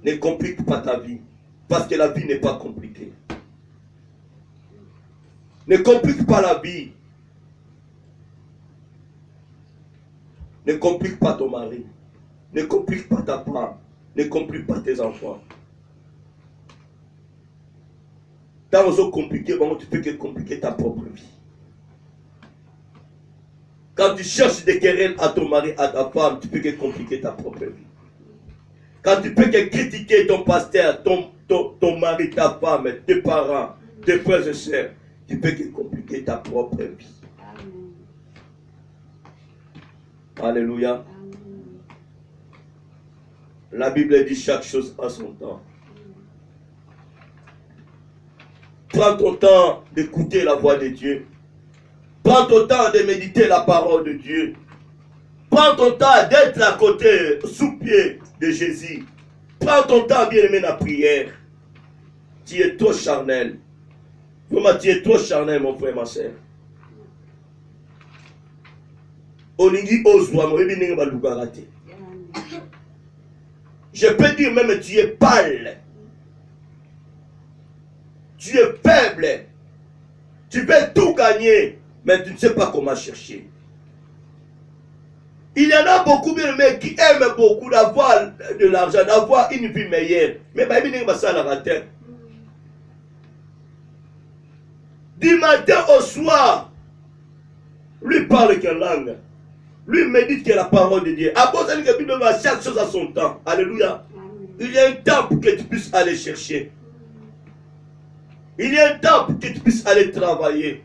Ne complique pas ta vie. Parce que la vie n'est pas compliquée. Ne complique pas la vie. Ne complique pas ton mari. Ne complique pas ta femme. Ne complique pas tes enfants. Quand on est compliqué, tu peux que compliquer ta propre vie. Quand tu cherches des querelles à ton mari, à ta femme, tu peux que compliquer ta propre vie. Quand tu peux que critiquer ton pasteur, ton mari, ta femme, tes parents, tes frères et sœurs, tu peux que compliquer ta propre vie. Amen. Alléluia. Amen. La Bible dit chaque chose à son temps. Prends ton temps d'écouter la voix de Dieu. Prends ton temps de méditer la parole de Dieu. Prends ton temps d'être à côté, sous pied de Jésus. Prends ton temps, bien-aimé, dans la prière. Tu es trop charnel. Vraiment, tu es trop charnel, mon frère, ma soeur. Je peux dire même, tu es pâle. Tu es faible. Tu veux tout gagner, mais tu ne sais pas comment chercher. Il y en a beaucoup bien aimés qui aiment beaucoup d'avoir de l'argent, d'avoir une vie meilleure. Mais ça la rater. Du matin au soir, lui parle quelle langue? Lui médite que la parole de Dieu. À cause de chaque chose à son temps. Alléluia. Il y a un temps pour que tu puisses aller chercher. Il y a un temps pour que tu puisses aller travailler.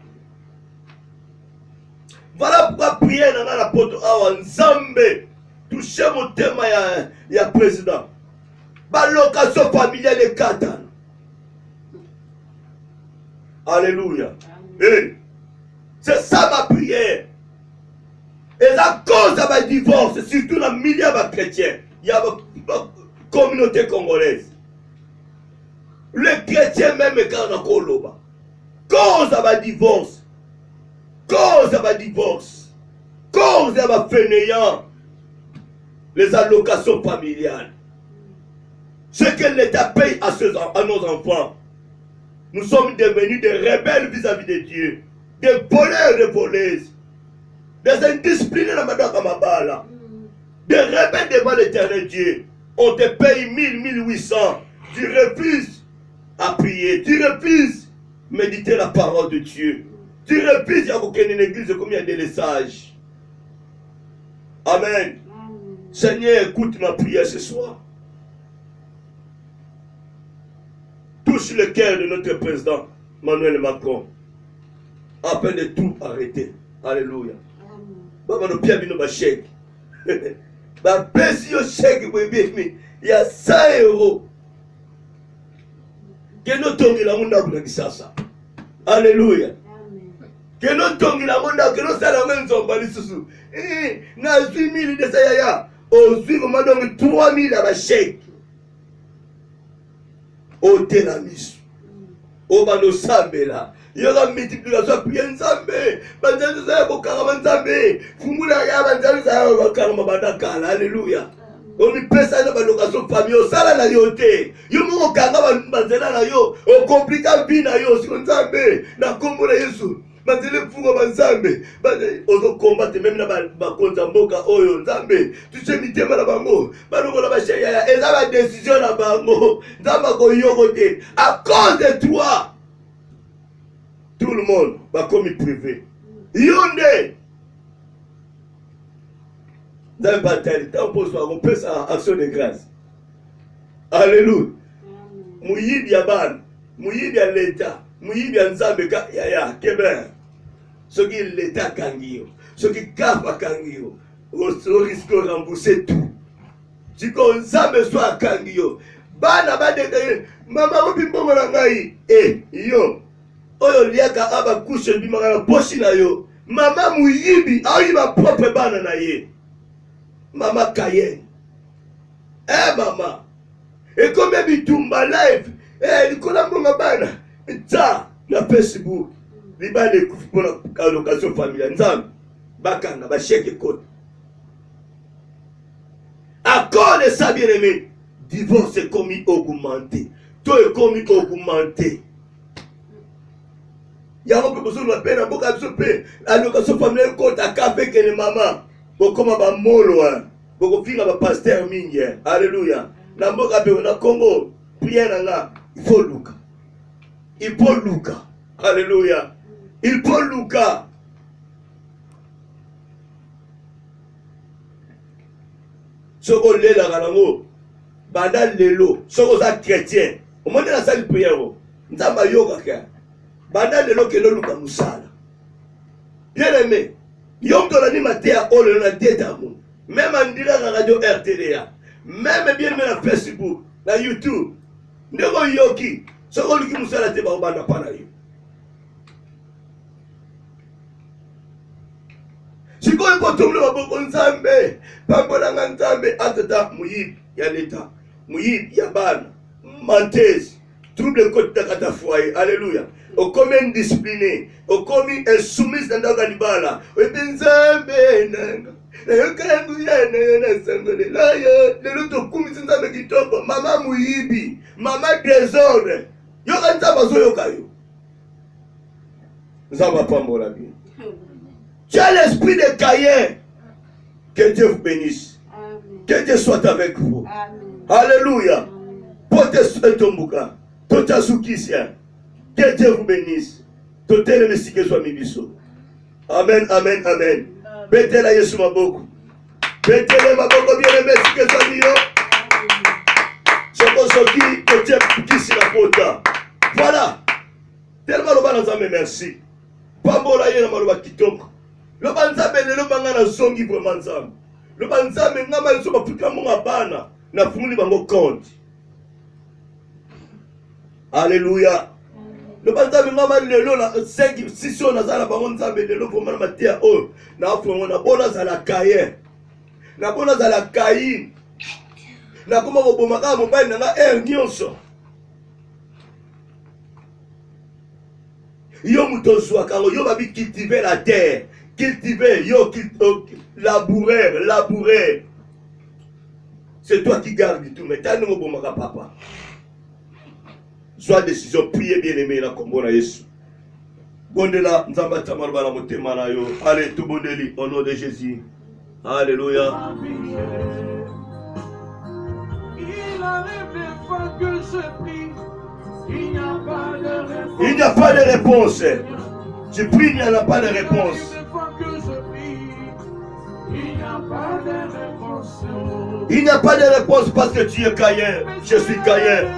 Voilà pourquoi prier dans l'apôtre Awa Nzambe. Toucher mon thème, il y a président. La location familiale est 4 ans. Alléluia. Hey. C'est ça ma prière. Et la cause de ma divorce, surtout dans le milieu chrétien, il y a une communauté congolaise. Les chrétiens même quand on a Koloba. Cause de ma divorce. Cause de ma divorce. Cause de ma fainéant. Les allocations familiales. Ce que l'État paye à nos enfants. Nous sommes devenus des rebelles vis-à-vis de Dieu. Des voleurs et des voleuses. Des indisciplinés dans Madame. Des rebelles devant l'éternel Dieu. On te paye 1000, 1800. Tu refuses à prier. Tu refuses à méditer la parole de Dieu. Tu refuses à aucune église comme il y a des laissages. Amen. Seigneur, écoute ma prière ce soir. Touche le cœur de notre président, Emmanuel Macron, afin de tout arrêter. Alléluia. Baba no pia bino ba chèque. Ba pesi yo chèque il y a 100 €. Que nous tongi la monde na kisasa. Alléluia. Que nous tongi la monde que nous sala menzo bali susu. Na 8000 de ça ya. Au suivre madame 3000 à la chèque. Au tiramisu. Obano Sambela. Il y aura multiplication prière Nzambe. Banzali za bokara Nzambe. Fumula ya banzali za bokara mabandakala. Alléluia. On pesa na balocation famille osala na yo te. Yo mo kanga banzela na yo. O complica vie na yo sur Nzambe. Na kombo na Yesu. Banzele funga banzambe. Ozo combattre même na bakonza mboka oyo Nzambe. Tu sais mitema na bango. Balongo na bashaya ya eza ba décision na bango. Nzamba ko yoko te. À cause de toi. Tout le monde va comme privé. Yonde. Dans le bataille, tant pour soi, on peut ça action de grâce. Alléluia. Mouyibi ya ban, mouyibi ya l'État, mouyibi ya Nzambe ya Québec. Ce qui est l'État kangio, ce qui kapa kangio, on risque de rembourser tout. Si qu'on Nzambe soit kangio, bana ba de maman obi mbongo na ngai, yo. Oyo liaka aba kushe bimaka na poshi na yo. Mama muyibi ayi ba propre bana na ye. Mama Cayenne. Mama. Et comme bitumba live, likola mbonga bana. Nta na Facebook. Liba de pour la location familiale. Nzambe. Bakanga ba chèque code. À cause de ça bien aimé, divorce est commis augmenté. Tout est commis augmenté. Il y a un peu de peine, beaucoup de peine. La location familiale compte à café que les mamans. Beaucoup de molo, beaucoup de filles à pasteur mingi. Alléluia. Na mboka pe na Congo, prière nga, il faut Luka. Il faut Luka. Alléluia. Il faut Luka. Soko lela kanango, banda lelo, soko za chrétien. Au moment de la salle de prière, nzamba yoka ka. Banda lelo kelo luka musala. Bien aimé, yom to la ni matea ole na dieta mo. Même en direct à radio RTDA, même bien aimé na Facebook, na YouTube. Ndeko yoki, soko luki musala te ba banda pana yo. Siko ipo tumle maboko Nzambe, pambola nga Nzambe atata muyibi ya leta, muyibi ya bana, mantezi, trouble côté takata foyer. Alléluia. Au commun discipliné, au commun insoumis dans la galibala. Au Nzambe nanga. Na yokangu ya na sangole la yo, le luto kumi Nzambe kitoko, mama muyibi, mama désordre. Yo Nzambe zo yokayo. Nzambe pambola bien. Tu as l'esprit de Caïn. Que Dieu vous bénisse. Amen. Que Dieu soit avec vous. Amen. Alléluia. Portez ton bouquin. Tout à soukisien. Que Dieu vous bénisse. Tout est le Messie que soit mibiso. Amen, amen, amen. Bêtez la Yesu maboko. Bêtez le maboko bien le Messie que soit miyo. Soko soki, que Dieu kisi la pota. Voilà. Tellement le ban Nzambe merci. Pambola yena maloba kitoko. Le banzambe le banga na zongi vraiment Nzambe. Le banzambe ngama liso bafuka monga bana na funguli bango compte. Alléluia. Le banzambe ngama lelo na 5 6 na zala bango Nzambe lelo vraiment matia o na fongo na bona za la Caïn. Na bona za la Caïn. Na koma ko bomaka mobali na nyonso. Yo mutozwa kango yo babi cultiver la terre. Cultiver, labourer. C'est toi qui gardes tout. Mais t'as un bon papa. Soit décision, priez bien aimé la combo na Yesu. Bondela, nzamba tamarba na motema na yo. Allez, tout bondeli, au nom de Jésus. Alléluia. Il arrive des fois que je prie. Il n'y a pas de réponse. Je prie, il n'y en a pas de réponse. Il n'y a pas de réponse parce que tu es Caïn. Je suis Caïn.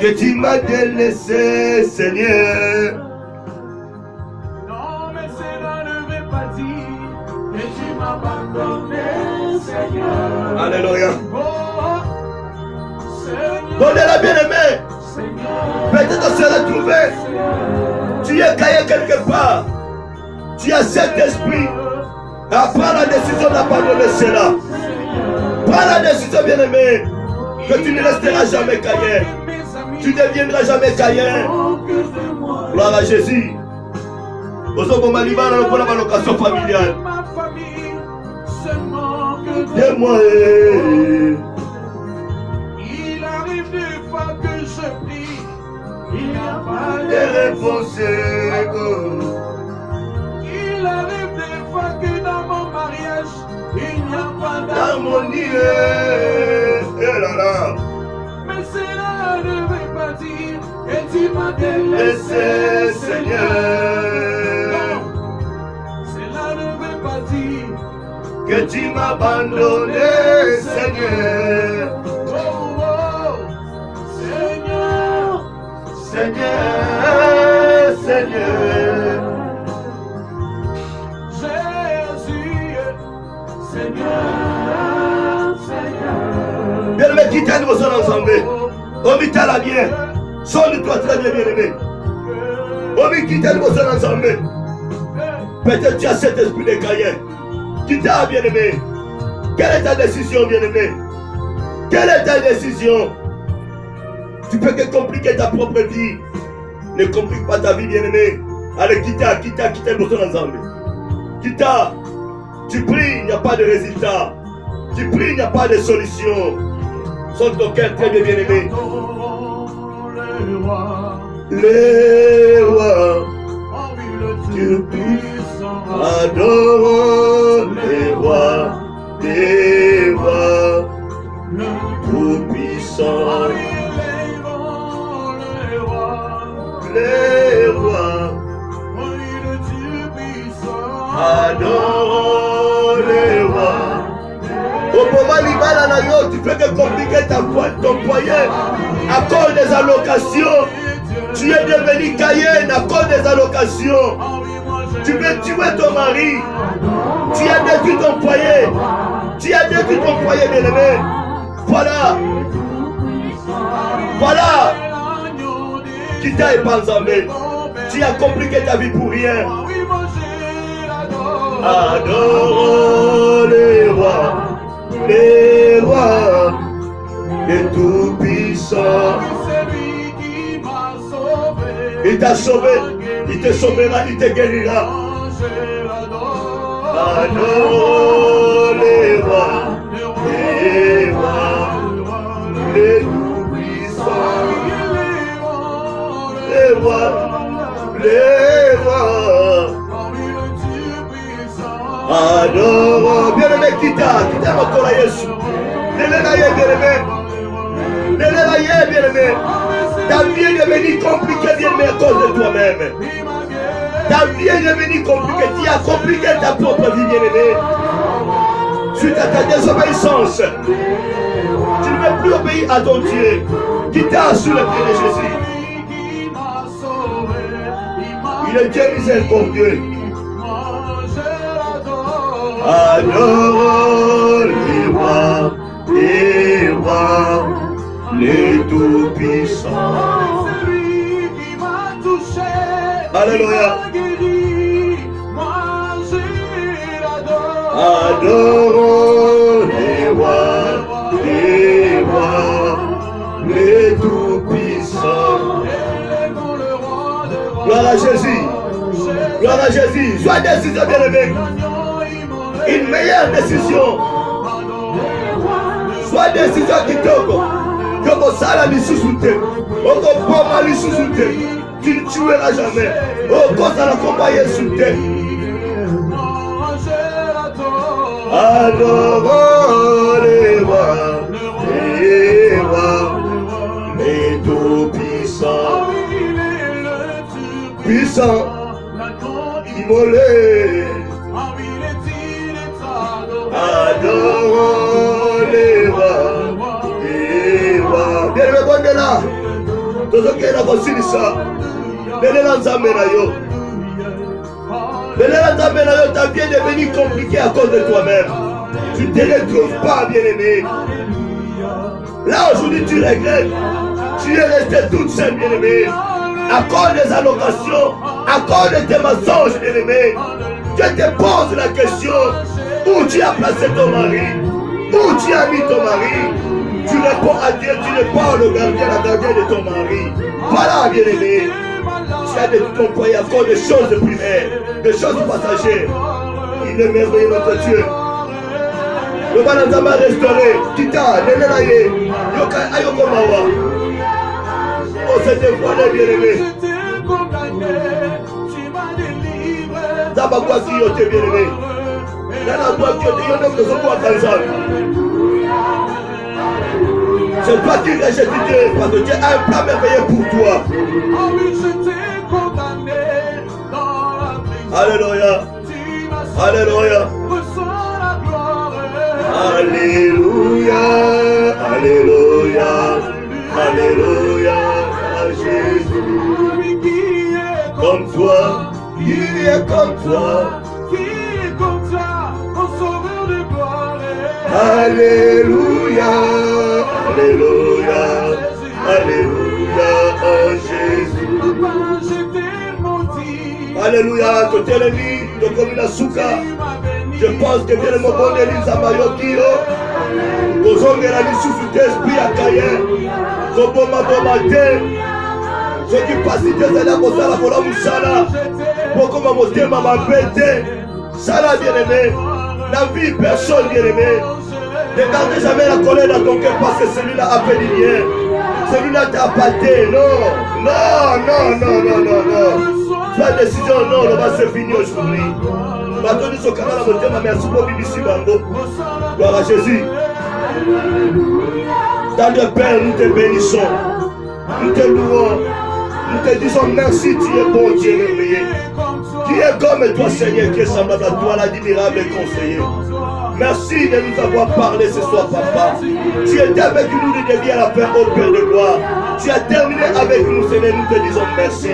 Que tu m'as délaissé, Seigneur. Non, mais cela ne veut pas dire que tu m'as abandonné, Seigneur. Alléluia. Donnez-la bien-aimée. Peut-être se retrouver. Tu es Caïn quelque part. Tu as cet esprit. Prends la décision d'abandonner cela. Prends la décision, bien-aimé, que tu ne resteras jamais Caïn. Tu ne deviendras jamais Caïn. Gloire à Jésus. Aux Maliban, dans la location familiale. Dis-moi. Il arrive des fois que je prie, il n'y a pas de réponse. Il arrive des fois que dans mon mariage, il n'y a pas d'harmonie. Mais cela ne veut pas dire que tu m'as délaissé, Seigneur. Non, cela ne veut pas dire que tu m'as abandonné, Seigneur. Oh, oh, Seigneur, Seigneur, Seigneur. Jésus, Seigneur, Seigneur. Bien-aimé, quittez nous ensemble. Omita la bien. Sonne-toi très bien, bien-aimé. Omita, quittez nous ensemble. Peut-être tu as cet esprit de Caïn. Quittez, bien-aimé. Quelle est ta décision, bien-aimé? Quelle est ta décision? Tu peux que compliquer ta propre vie. Ne complique pas ta vie, bien-aimé. Allez, quittez nous ensemble. Quittez. Tu pries, il n'y a pas de résultat. Tu pries, il n'y a pas de solution. Sonne ton cœur très bien, bien-aimé. Les rois, Dieu puissant, adore les rois, le tout-puissant. Les rois, adore les rois. Au moment libala na yo, tu peux que compliquer ton foyer à cause des allocations. Tu es devenu Caïn à cause des allocations. Tu veux tuer ton mari. Tu as détruit ton foyer. Tu as détruit ton foyer, bien-aimé. Voilà. Voilà. Qui t'a épanzamé. Tu as compliqué ta vie pour rien. Adore les rois. Les rois, les tout-puissants. Il t'a sauvé, il te sauvera, il te guérira. Adore les rois, les tout-puissants. Les rois, adore, bien-aimé, quitte encore à Jésus. Bien-aimé, bien-aimé. Ta vie est devenue compliquée, bien-aimé, à cause de toi-même. Ta vie est devenue compliquée. Tu as compliqué ta propre vie, bien-aimé. Suite à ta désobéissance, tu ne veux plus obéir à ton Dieu. Quitte sur le pied de Jésus. Il est Dieu miséricordieux. Adore les rois, les tout-puissants. C'est lui qui m'a touché. Alléluia. Moi je l'adore. Adore les rois, les tout-puissants. Gloire à Jésus. Gloire à Jésus. Sois décision, bien-aimé. Une meilleure décision. Soit décision qui toko. Toko sala lisusu te. Oko poma lisusu te. Tu ne tueras jamais. Oko sala komba Yesu te. Adore les rois, les tout-puissants. Puissant, immolé. Adore les rois. Bien-aimé, bon de là. Tout ce qui est là, voici ça. Venez l'ensemble là, yo. Venez l'ensemble là, yo. Ta vie est devenue compliquée à cause de toi-même. Tu ne te retrouves pas, bien-aimé. Là, aujourd'hui, tu regrettes. Tu es resté toute seule, bien-aimé. À cause des allocations, à cause de tes mensonges, bien-aimé. Je te pose la question. Où tu as placé ton mari? Où tu as mis ton mari? Tu réponds à Dieu, tu n'es pas le gardien, la gardienne de ton mari. Voilà, bien-aimé. Tu as de tout ton foyer encore des choses de primaires, des choses passagères. Il est merveilleux notre Dieu. Le Banazama restauré, Kita, Nenelaye, Yoka, Ayoko Mawa. Oh, c'était voilà, bien-aimé. Zabakwa qui yote, bien-aimé. Nana qui yote, yote, yote, c'est toi qui rejettes Dieu parce que Dieu a un plan merveilleux pour toi. Alléluia. Alléluia. Alléluia. Alléluia. Alléluia. Jésus. Comme toi. Qui est comme toi. Qui est comme toi. Mon sauveur de gloire. Alléluia. Alléluia, Alléluia, oh Jésus. Alléluia, tu es l'ennemi de Komina Souka. Je pense que bien le mot bon Élise à Mayokio. Kozongera ni souffle d'esprit à Kayen. Koboma Bomate. Ceux qui passent des années à Kosala Bola Moussala. Bokoma Motema Mabete. Sala bien-aimé. La vie, personne bien-aimé. Ne gardez jamais la colère dans ton cœur parce que celui-là a fait du bien. Celui-là t'a appâté. Non, non, non, non, non, non, non. Sois décision, non, on va se finir aujourd'hui. Maintenant, ce canal à monter, merci pour Bibici Bango. Gloire à Jésus. Dans le Père, nous te bénissons. Nous te louons. Nous te disons merci, tu es bon, Dieu merveilleux. Tu es comme toi, Seigneur, qui est semblable à toi, l'admirable conseiller. Merci de nous avoir parlé ce soir, Papa. Tu étais avec nous du début à la fin, ô Père de gloire. Tu as terminé avec nous, Seigneur, nous te disons merci.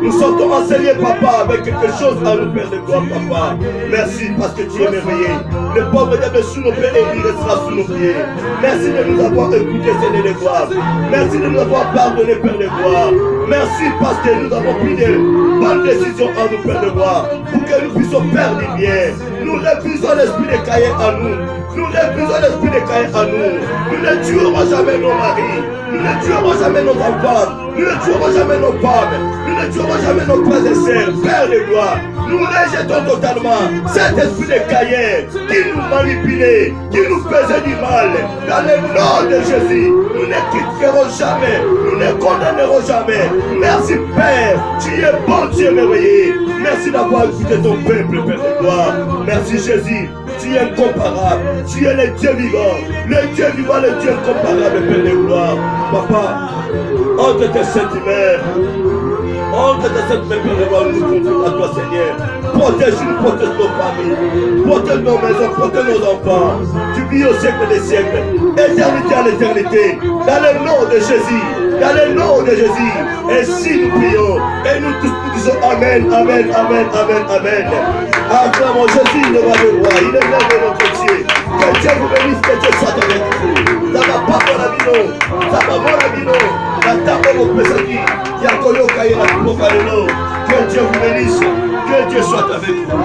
Nous sortons enseignés, Papa, avec quelque chose à nous, Père de gloire, Papa. Merci parce que tu es merveilleux. Le pauvre diable est sous nos pieds et il restera sous nos pieds. Merci de nous avoir écoutés, Seigneur de gloire. Merci de nous avoir pardonné, Père de gloire. Merci parce que nous avons pris de bonnes décisions en nous, Père de gloire, pour que nous puissions faire du bien. Nous refusons l'esprit de Caïn à nous. Nous refusons l'esprit de Caïn à nous. Nous ne tuerons jamais nos maris. Nous ne tuerons jamais nos enfants. Nous ne tuerons jamais nos femmes. Nous ne tuerons jamais nos frères et sœurs. Père de gloire, nous rejetons totalement cet esprit de Caïn qui nous manipulait, qui nous faisait du mal. Dans le nom de Jésus, nous ne quitterons jamais. Nous ne condamnerons jamais. Merci Père, tu es bon, tu es merveilleux. Merci d'avoir écouté ton peuple, Père de gloire. Merci Jésus, tu es incomparable. Tu es le Dieu vivant, le Dieu vivant, le Dieu incomparable, Père de gloire. Papa, entre tes saintes mains, entre tes saintes mains, Père de gloire, nous nous confions à toi, Seigneur. Protège-nous, protège nos familles, protège nos maisons, protège nos enfants. Tu vis au siècle des siècles, éternité à l'éternité, dans le nom de Jésus. Dans le nom de Jésus, ainsi nous prions et nous tous nous disons Amen, Amen, Amen, Amen, Amen. Acclamons Jésus, le roi des rois, il est merveilleux notre Dieu. Que Dieu vous bénisse, que Dieu soit avec vous. Ça va pas pour la vie, ça va pour la vie, la table au Pesaki, Yakoyo Kaïra, que Dieu vous bénisse, que Dieu soit avec vous.